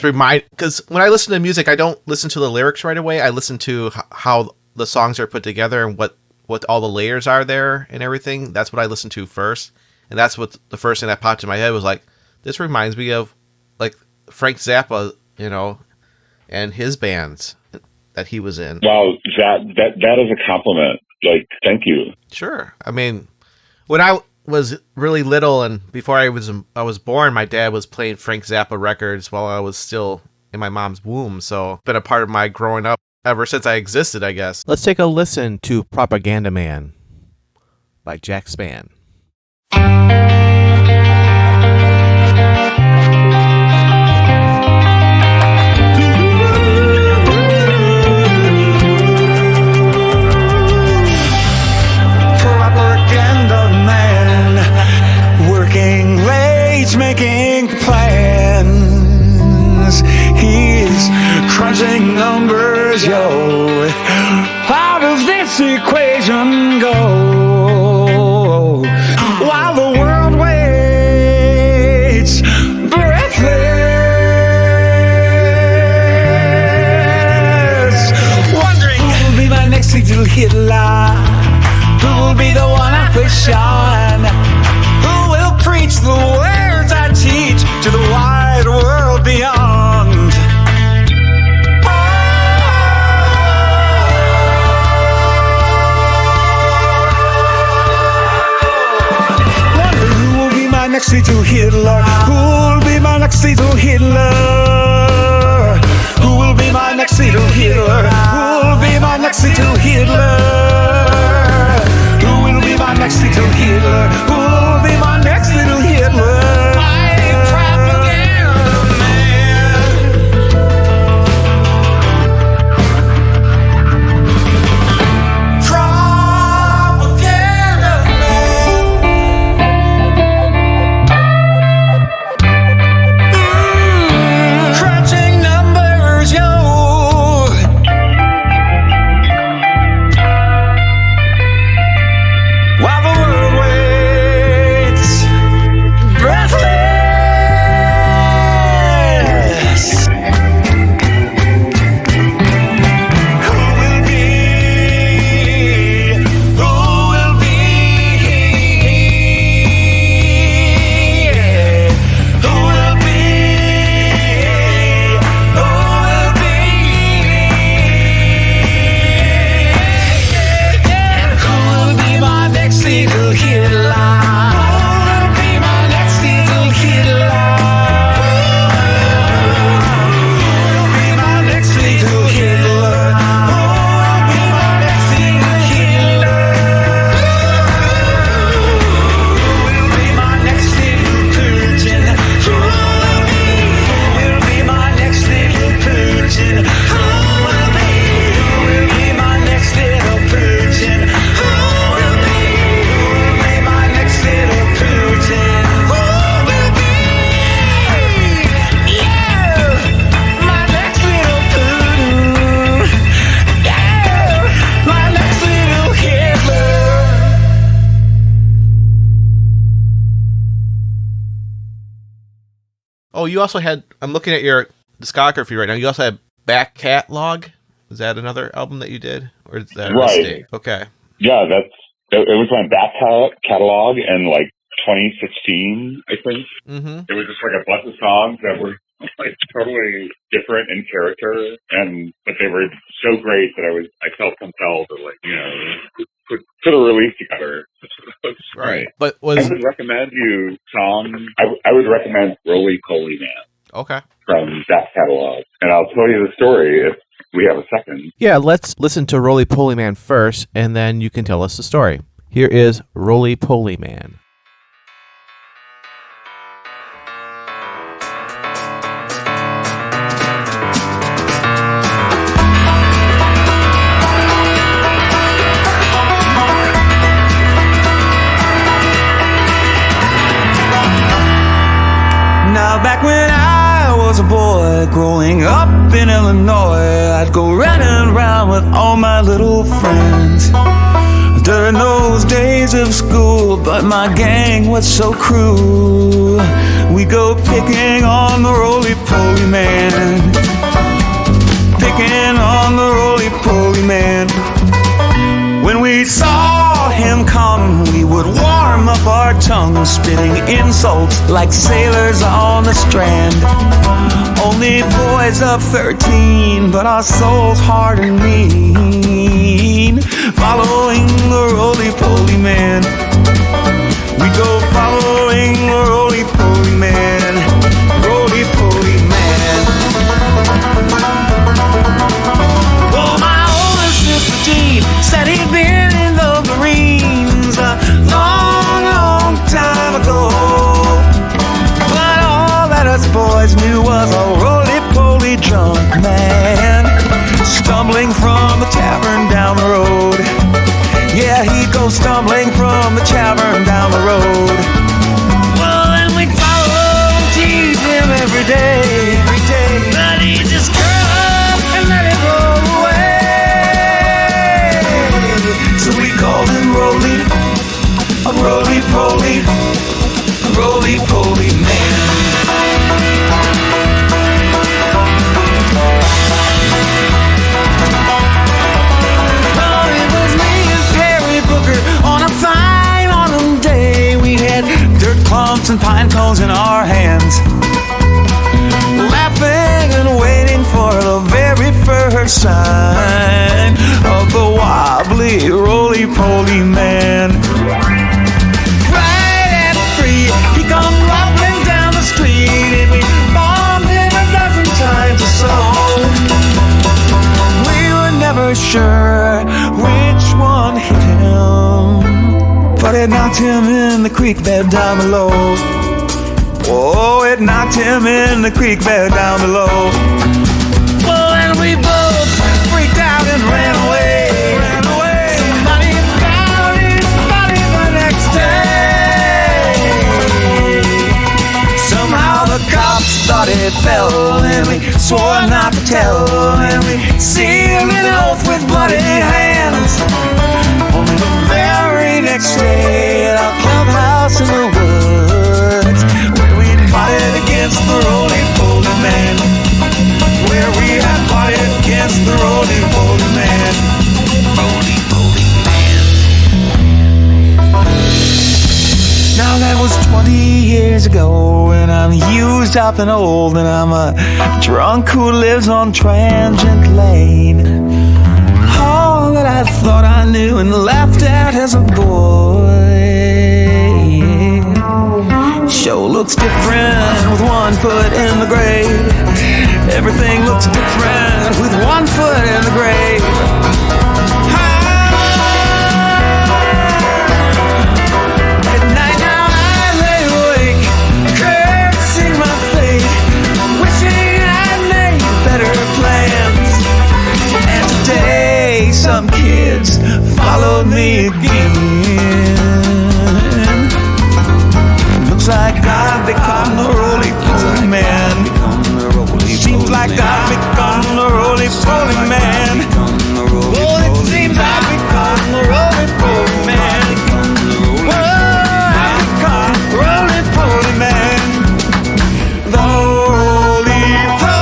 because when I listen to music, I don't listen to the lyrics right away. I listen to how the songs are put together and what all the layers are there and everything. That's what I listen to first, and that's what the first thing that popped in my head was like, this reminds me of like Frank Zappa, and his bands that he was in. Wow, that is a compliment. Like, thank you. Sure. I mean, when I was really little and before I was born, my dad was playing Frank Zappa records while I was still in my mom's womb. So it's been a part of my growing up ever since I existed, I guess. Let's take a listen to Propaganda Man by Jack Spann. Making plans, he's crunching numbers, yo. How does this equation go? While the world waits breathless, wondering who will be my next little Hitler, who will be the one I push on, who will preach the words I teach to next little Hitler? Who'll be my next little Hitler? Who will be my next little Hitler? Who'll be my next little Hitler? Who will be my next little Hitler? Who'll be my next little Hitler? Oh, you also had, I'm looking at your discography right now, you also had Back Catalog. Is that another album that you did? Or is that a mistake? Okay. Yeah, it was my back catalog in like 2016, I think. Mm-hmm. It was just like a bunch of songs that were like totally different in character, but they were so great that I felt compelled to put a release together. Right. But I would recommend you songs. I would recommend Roly Poly Man. Okay. From that catalog. And I'll tell you the story if we have a second. Yeah, let's listen to Roly Poly Man first, and then you can tell us the story. Here is Roly Poly Man. Now back when I was a boy growing up in Illinois, I'd go running around with all my little friends during those days of school, but my gang was so cruel. We go picking on the roly-poly man, picking on the roly-poly man. When we saw him come, we would warm up our tongues, spitting insults like sailors on the strand. Only boys of 13, but our souls hard and mean, following the roly-poly man. We go following the roly-poly man, roly-poly man. Well, my older sister Jean said he'd been in the Marines a long, long time ago, but all that us boys knew was a roly-poly drunk man, stumbling from the tavern down the road. Yeah, he'd go stumbling from the tavern down the road. Well, then we'd follow and tease him every day, but he'd just curl up and let it roll away. So we called him Roly, a roly-poly, a roly-poly man. On a fine autumn day, we had dirt clumps and pine cones in our hands, laughing and waiting for the very first sign of the wobbly roly-poly man. Right at 3, he comes knocked him in the creek bed down below. Oh, it knocked him in the creek bed down below. Well, and we both freaked out and ran away. Somebody found his body the next day. Somehow the cops thought it fell, and we swore not to tell, and we sealed an oath with bloody hands. Only the very next day at our clubhouse in the woods, where we plotted against the roly-poly man. Where we had plotted against the roly-poly man. Roly-poly man. Now that was 20 years ago, and I'm used up and old, and I'm a drunk who lives on Tangent Lane. All that I thought I knew and laughed at as a boy show looks different with 1 foot in the grave. Everything looks different with 1 foot in the grave. At night now I lay awake, cursing my fate, wishing I'd made better plans. And today some kids followed me again. Looks like I've become the roly-poly man. Seems like I've become the roly-poly man. Oh, it seems I've become the roly-poly man. Oh, I've become the roly-poly man. The roly-poly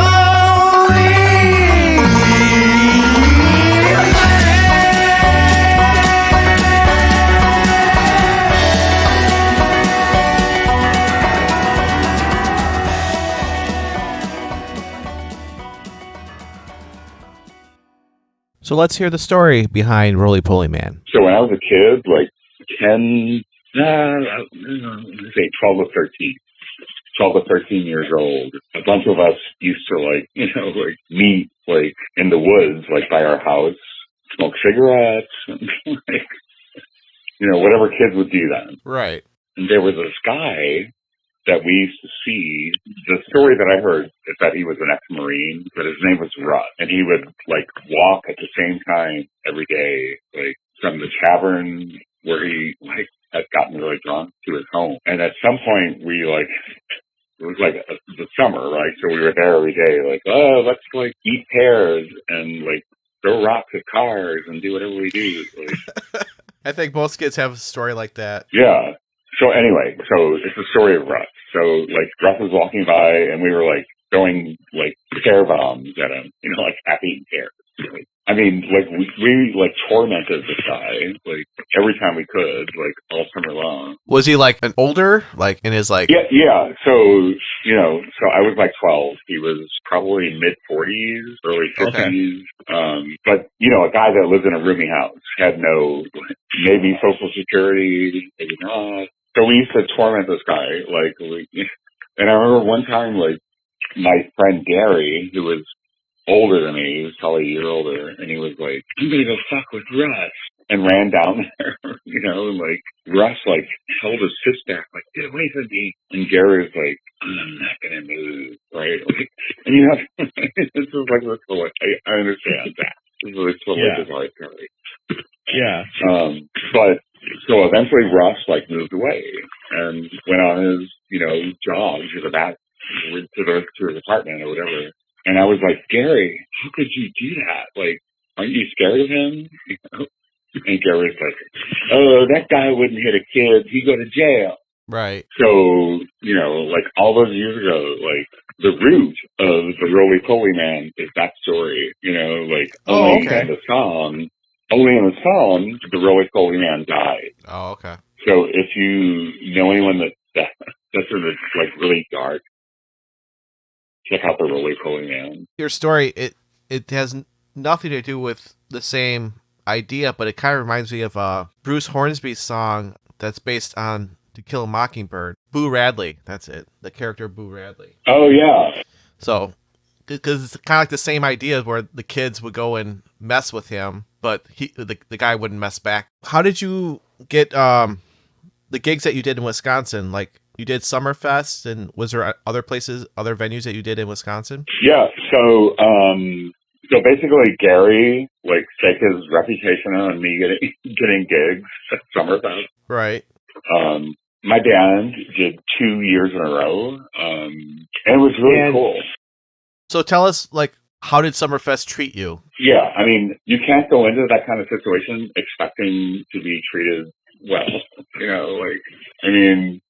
So let's hear the story behind Roly Poly Man. So when I was a kid, like 10, say 12 to 13. 12 to 13 years old, a bunch of us used to meet in the woods, by our house, smoke cigarettes, and whatever kids would do then. Right. And there was this guy that we used to see. The story that I heard is that he was an ex-Marine, but his name was Russ, and he would walk at the same time every day, from the tavern where he had gotten really drunk to his home. And at some point we it was the summer, right? So we were there every day, let's eat pears and throw rocks at cars and do whatever we do. I think most kids have a story like that. Yeah. So anyway, it's the story of Russ. So Russ was walking by and we were throwing pear bombs at him, half eaten pears. I mean, we tormented this guy every time we could, all summer long. Was he an older, in his Yeah. So I was 12. He was probably mid 40s, early 50s. Okay. But a guy that lived in a rooming house had no maybe Social Security, maybe not. So we used to torment this guy, and I remember one time, my friend Gary, who was older than me, he was probably a year older, and he was like, I'm gonna go fuck with Russ, and ran down there, and Russ held his fist back, get away from me, and Gary was like, I'm not gonna move, right? And this is I understand that. This is totally bizarre story. Yeah. But so eventually Russ moved away and went on his, jog to the back to his apartment or whatever. And I was like, Gary, how could you do that? Aren't you scared of him? And Gary's like, oh, that guy wouldn't hit a kid. He'd go to jail. Right. So, all those years ago, the root of the Roly Poly Man is that story, only in the song. Only in the song, the Roly Poly Man died. Oh, okay. So if you know anyone that's really dark, check out the Roly Poly Man. Your story, it has nothing to do with the same idea, but it kind of reminds me of Bruce Hornsby's song that's based on To Kill a Mockingbird. Boo Radley, that's it. The character Boo Radley. Oh, yeah. So, because it's kind of the same idea where the kids would go and mess with him, but the guy wouldn't mess back. How did you get the gigs that you did in Wisconsin, like you did Summerfest, and was there other places, other venues that you did in Wisconsin? Yeah. So basically Gary, like, staked his reputation on me getting gigs at Summerfest. Right. My band did 2 years in a row. And it was really cool. So tell us, like, how did Summerfest treat you? Yeah. I mean, you can't go into that kind of situation expecting to be treated well. You know, like, I mean,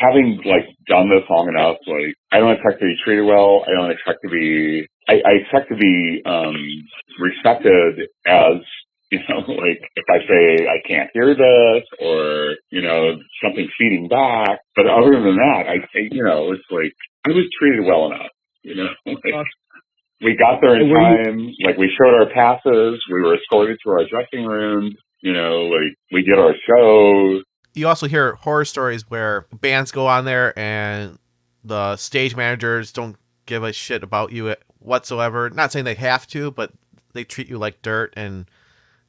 having, like, done this long enough, like, I don't expect to be treated well. I don't expect to be, I expect to be respected as, you know, like, if I say I can't hear this or, you know, something feeding back. But other than that, you know, it's like, I was treated well enough, you know. Like, we got there in time, like, we showed our passes, we were escorted to our dressing room, you know, like, we did our show. You also hear horror stories where bands go on there and the stage managers don't give a shit about you whatsoever. Not saying they have to, but they treat you like dirt, and,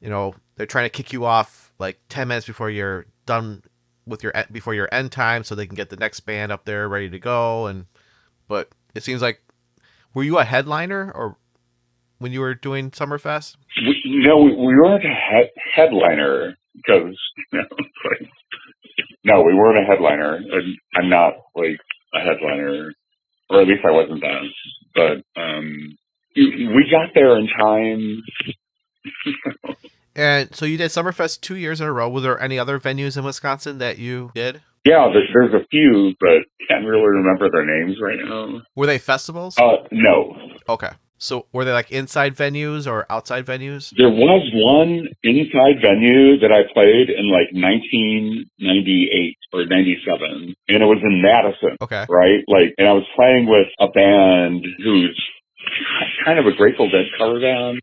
you know, they're trying to kick you off like 10 minutes before you're done with before your end time so they can get the next band up there ready to go. But it seems like, were you a headliner or when you were doing Summerfest? We weren't a headliner because, you know, like, no, we weren't a headliner. I'm not, like, a headliner, or at least I wasn't then. But we got there in time. And so you did Summerfest 2 years in a row. Were there any other venues in Wisconsin that you did? Yeah, there's a few, but can't really remember their names right now. Were they festivals? No. Okay. So were they like inside venues or outside venues? There was one inside venue that I played in like 1998 or 97, and it was in Madison. Okay. Right? Like, and I was playing with a band who's kind of a Grateful Dead cover band,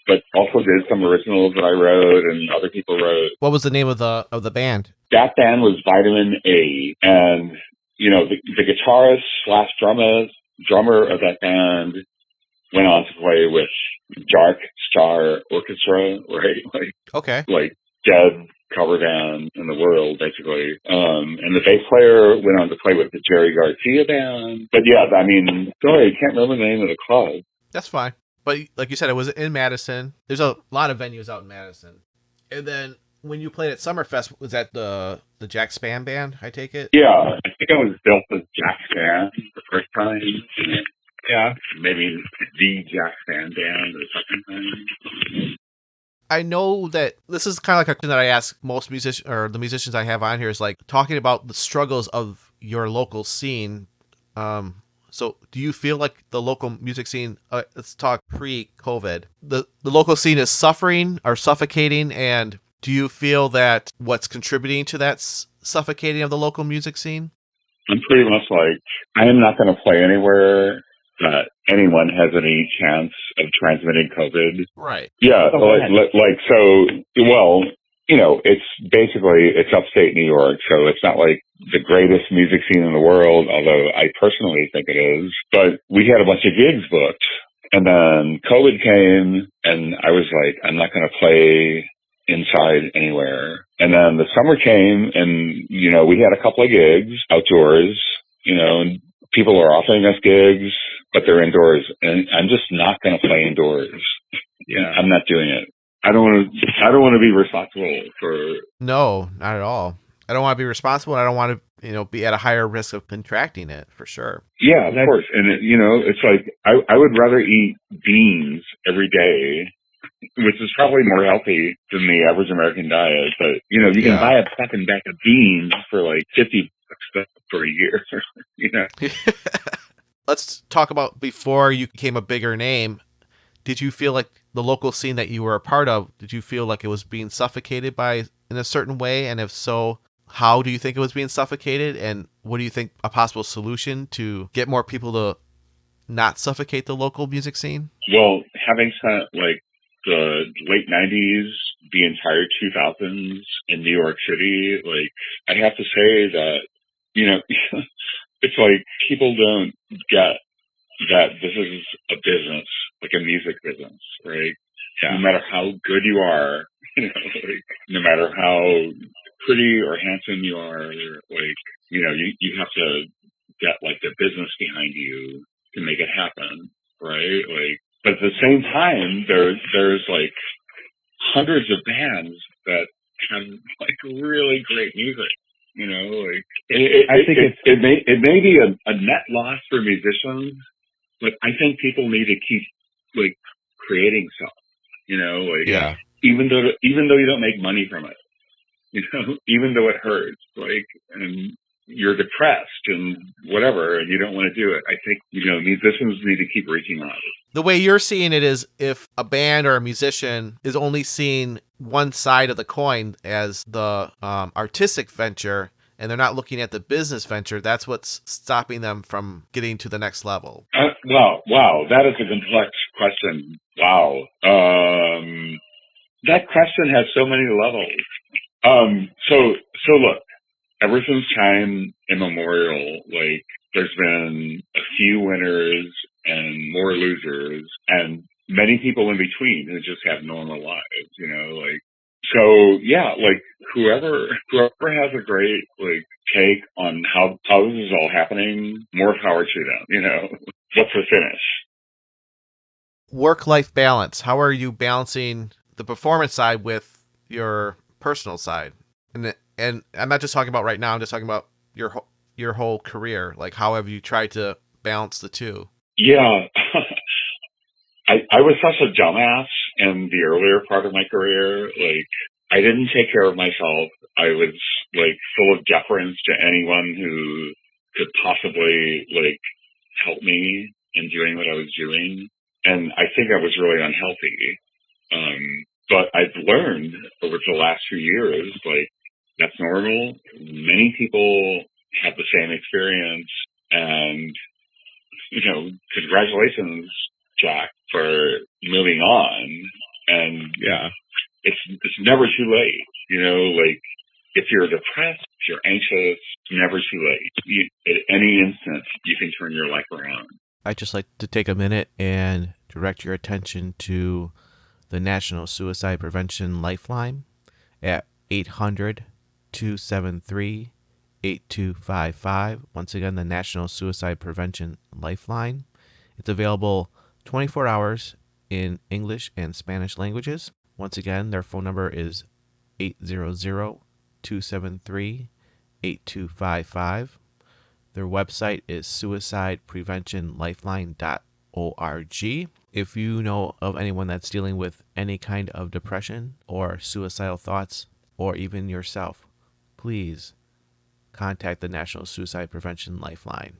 but also did some originals that I wrote and other people wrote. What was the name of the band? That band was Vitamin A, and, you know, the guitarist / drummer of that band went on to play with Dark Star Orchestra, right? Like, okay, like dead cover band in the world, basically. And the bass player went on to play with the Jerry Garcia band. But yeah, I mean, sorry, I can't remember the name of the club. That's fine. But like you said, it was in Madison. There's a lot of venues out in Madison. And then when you played at Summerfest, was that the Jack Spann band, I take it? Yeah, I think I was built as Jack Spann the first time. Yeah, maybe the Jack Spann band the second time. I know that this is kind of like a question that I ask most musicians, or the musicians I have on here, is like talking about the struggles of your local scene. So do you feel like the local music scene, let's talk pre-COVID, the local scene is suffering or suffocating, and do you feel that what's contributing to that suffocating of the local music scene? I'm pretty much like, I am not going to play anywhere that anyone has any chance of transmitting COVID. Right. Yeah, so, well, you know, it's upstate New York, so it's not like the greatest music scene in the world, although I personally think it is. But we had a bunch of gigs booked, and then COVID came, and I was like, I'm not going to play inside anywhere. And then the summer came, and, you know, we had a couple of gigs outdoors, you know, and people are offering us gigs, but they're indoors, and I'm just not going to play indoors. Yeah, I'm not doing it. I don't want to be responsible for. No, not at all. I don't want to be responsible. I don't want to, you know, be at a higher risk of contracting it, for sure. Yeah, of course. And you know, it's like I would rather eat beans every day, which is probably more healthy than the average American diet. But you know, you can buy a fucking bag of beans for like $50 for a year. You know. Let's talk about before you became a bigger name. Did you feel like the local scene that you were a part of, did you feel like it was being suffocated in a certain way? And if so, how do you think it was being suffocated? And what do you think a possible solution to get more people to not suffocate the local music scene? Well, having spent like the late 90s, the entire 2000s in New York City, like, I have to say that, you know, it's like people don't get that this is a business, like a music business, right? Yeah. No matter how good you are, you know, like, no matter how pretty or handsome you are, like, you know, you have to get like the business behind you to make it happen, right? Like, but at the same time, there's like hundreds of bands that have like really great music. You know, like it may be a net loss for musicians, but I think people need to keep like creating stuff. You know, like even though you don't make money from it, you know, even though it hurts, like, and you're depressed and whatever, and you don't want to do it. I think, you know, musicians need to keep reaching out. The way you're seeing it is if a band or a musician is only seeing one side of the coin as the artistic venture, and they're not looking at the business venture, that's what's stopping them from getting to the next level. Wow, that is a complex question. Wow. That question has so many levels. So look, ever since time immemorial, like, there's been a few winners and more losers, and many people in between who just have normal lives, you know, like, so yeah, like, whoever has a great, like, take on how this is all happening, more power to them, you know. What's the finish? Work-life balance. How are you balancing the performance side with your personal side? And I'm not just talking about right now, I'm just talking about your whole career. Like, how have you tried to balance the two? Yeah. I was such a dumbass in the earlier part of my career. Like, I didn't take care of myself. I was, like, full of deference to anyone who could possibly, like, help me in doing what I was doing. And I think I was really unhealthy. But I've learned over the last few years, like, that's normal. Many people have the same experience. And, you know, congratulations, Jack, for moving on. And yeah, it's never too late. You know, like, if you're depressed, if you're anxious, it's never too late. At any instant, you can turn your life around. I'd just like to take a minute and direct your attention to the National Suicide Prevention Lifeline at 800-273-8255. Once again, the National Suicide Prevention Lifeline. It's available 24 hours in English and Spanish languages. Once again, their phone number is 800-273-8255. Their website is suicidepreventionlifeline.org. If you know of anyone that's dealing with any kind of depression or suicidal thoughts, or even yourself, please contact the National Suicide Prevention Lifeline.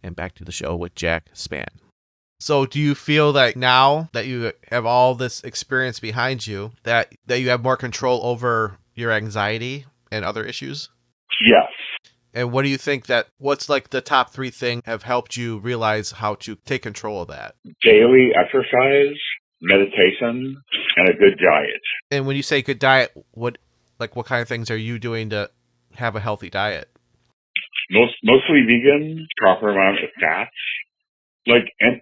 And back to the show with Jack Spann. So do you feel that now that you have all this experience behind you, that you have more control over your anxiety and other issues? Yes. And what do you think what's like the top 3 things have helped you realize how to take control of that? Daily exercise, meditation, and a good diet. And when you say good diet, what kind of things are you doing to have a healthy diet? Mostly vegan, proper amount of fats. Like, and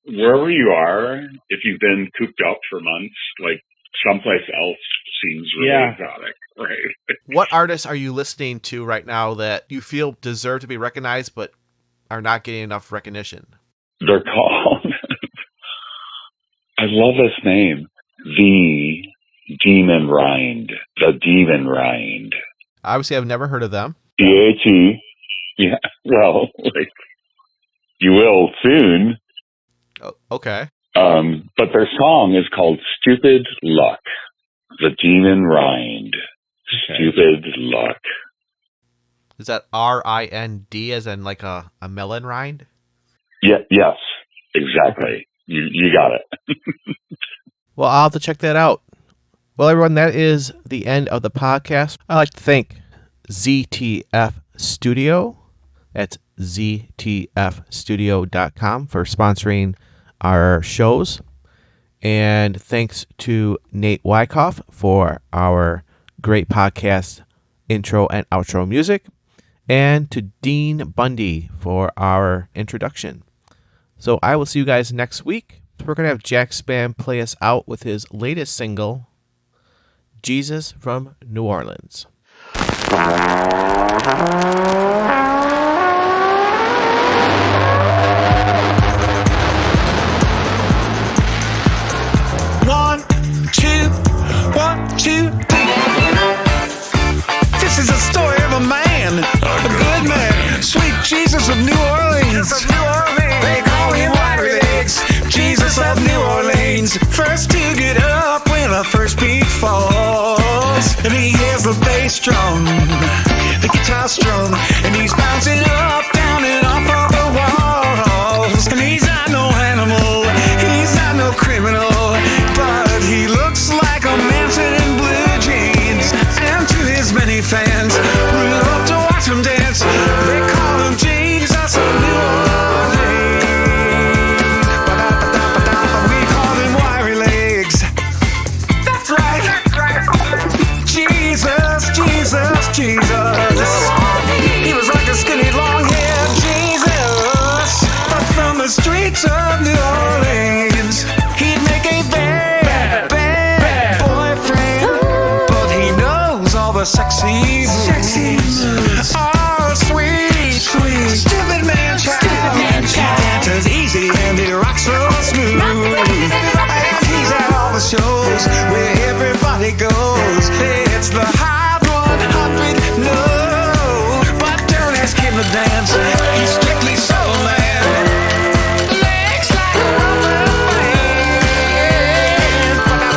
wherever you are, if you've been cooped up for months, like, someplace else seems really exotic, right? What artists are you listening to right now that you feel deserve to be recognized but are not getting enough recognition? They're called, I love this name, The Demon Rind. The Demon Rind. Obviously, I've never heard of them. DHE. Yeah, well, like, you will soon. Oh, okay. But their song is called Stupid Luck. The Demon Rind. Okay. Stupid Luck. Is that RIND as in like a melon rind? Yeah, yes, exactly. You got it. Well, I'll have to check that out. Well, everyone, that is the end of the podcast. I'd like to thank ZTF Studio. That's ztfstudio.com for sponsoring our shows. And thanks to Nate Wyckoff for our great podcast intro and outro music. And to Dean Bundy for our introduction. So I will see you guys next week. We're going to have Jack Spann play us out with his latest single, Jesus from New Orleans. One, two, 1, 2, 3. This is a story of a man, a good man, sweet Jesus of New Orleans. They call him Wiry Legs, Jesus of New Orleans. First to get up when the first beat falls, and he hears the bass drum, the guitar strum, and he's bouncing up, down, and off of the walls. And he's not no animal, he's not no criminal, but he looks like a mansion in blue jeans. And to his many fans who love to watch him dance, they call him Jesus of New Orleans. We call him Wiry Legs. That's right. Jesus, Jesus, Jesus. He was like a skinny long-haired Jesus, but from the streets of New Orleans, he'd make a bad, bad boyfriend, but he knows all the sexy moves. Oh, sweet, stupid man child. He dances easy and he rocks so smooth. And he's at all the shows where everybody goes. It's the Hot 100, no, but don't ask him to dance. He's strictly soul man. Legs like a rubber band.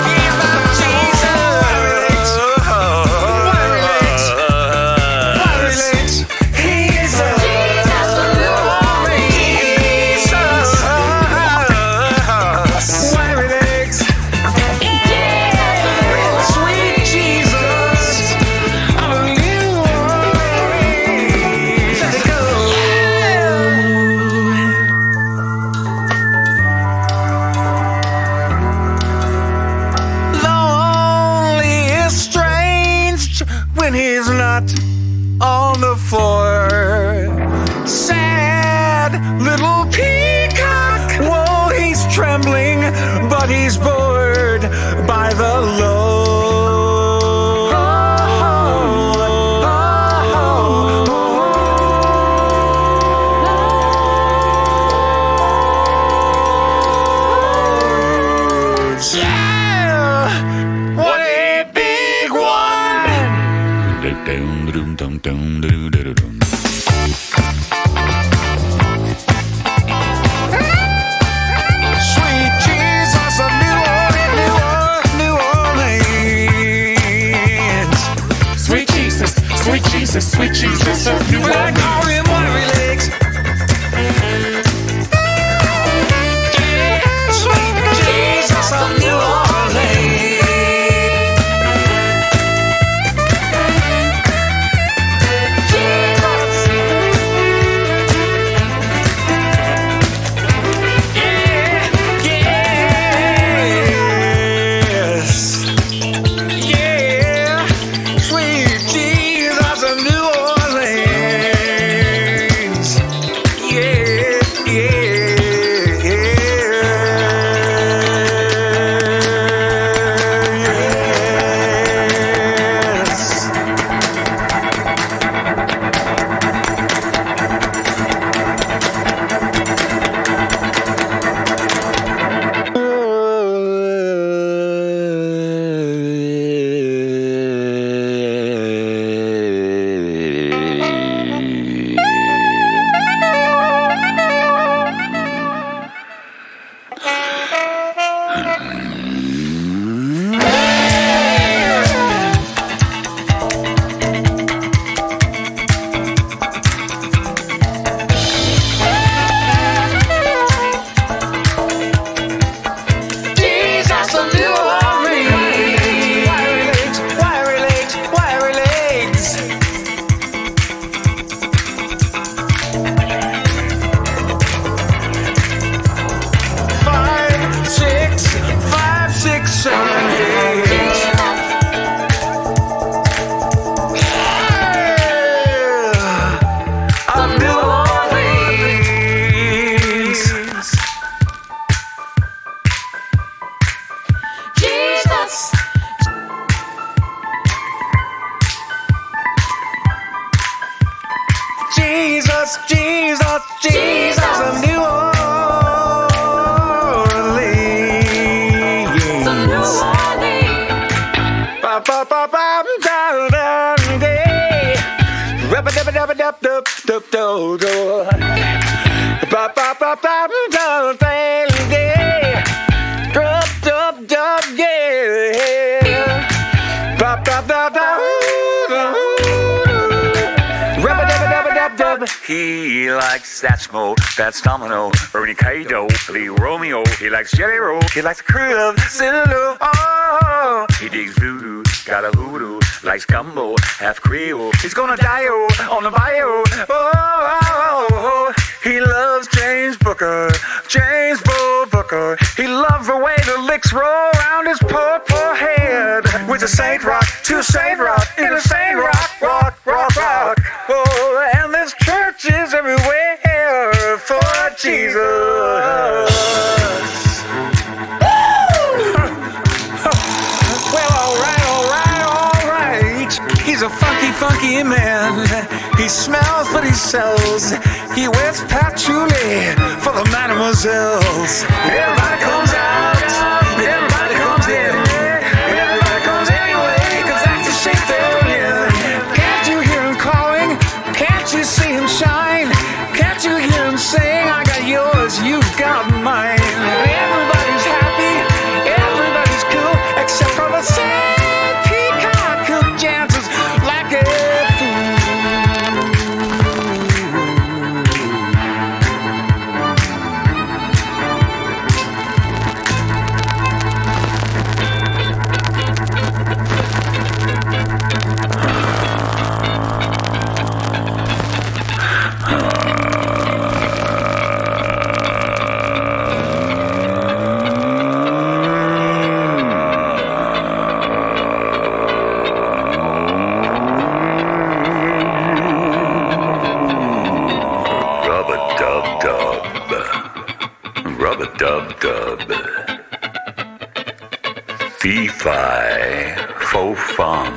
He's the Jesus. Wiry Legs. Wiry Legs. He's the Jesus of New Orleans. Wiry Legs. Sweet Jesus of New Orleans. Let it go. Lonely is strange when he's not on the floor. Sad little peacock. Whoa, he's trembling, but he's bored by the low. Yeah, what a big one. Sweet Jesus of New Orleans. Sweet Jesus, sweet Jesus, sweet Jesus of New I Orleans. call him Wiry Legs. Sweet Jesus of New Orleans. Yes. Yeah. Sweet Jesus of New Orleans. Yeah. Jesus, Jesus, Jesus, a New Orleans. Ba ba ba ba da da day. Rubba dubba dubba dub dub dub dub dub. Ba ba ba ba da day. Dub dub dub yeah. Ba ba ba ba. He likes that smoke, that's domino, Ernie Kaido, Lee Romeo. He likes Jelly Roll, he likes the crew of Zillow. Oh, he digs voodoo, got a hoodoo, likes gumbo, half Creole. He's gonna die on the bio. Oh, he loves James Booker, James Booker. He loves the way the licks roll around his poor head. With a Saint Rock, to Saint Rock, in a Saint Rock, rock, rock, rock. Oh, and there's churches everywhere for Jesus. Well, all right. He's a funky man. He smells but he sells. He wears patchouli for the mademoiselles. Everybody comes out, everybody comes in. Everybody comes anyway, 'cause that's the shape they're in. Can't you hear him calling? Can't you see him shine? Can't you hear him saying, I got yours, you've got mine. Everybody's happy, everybody's cool, except for the sad peacock who dances like a fool. Rub-a-dub-dub. Fee-fi, fo-fum.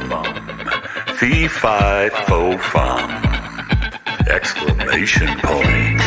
Fee-fi, fo-fum. Exclamation point.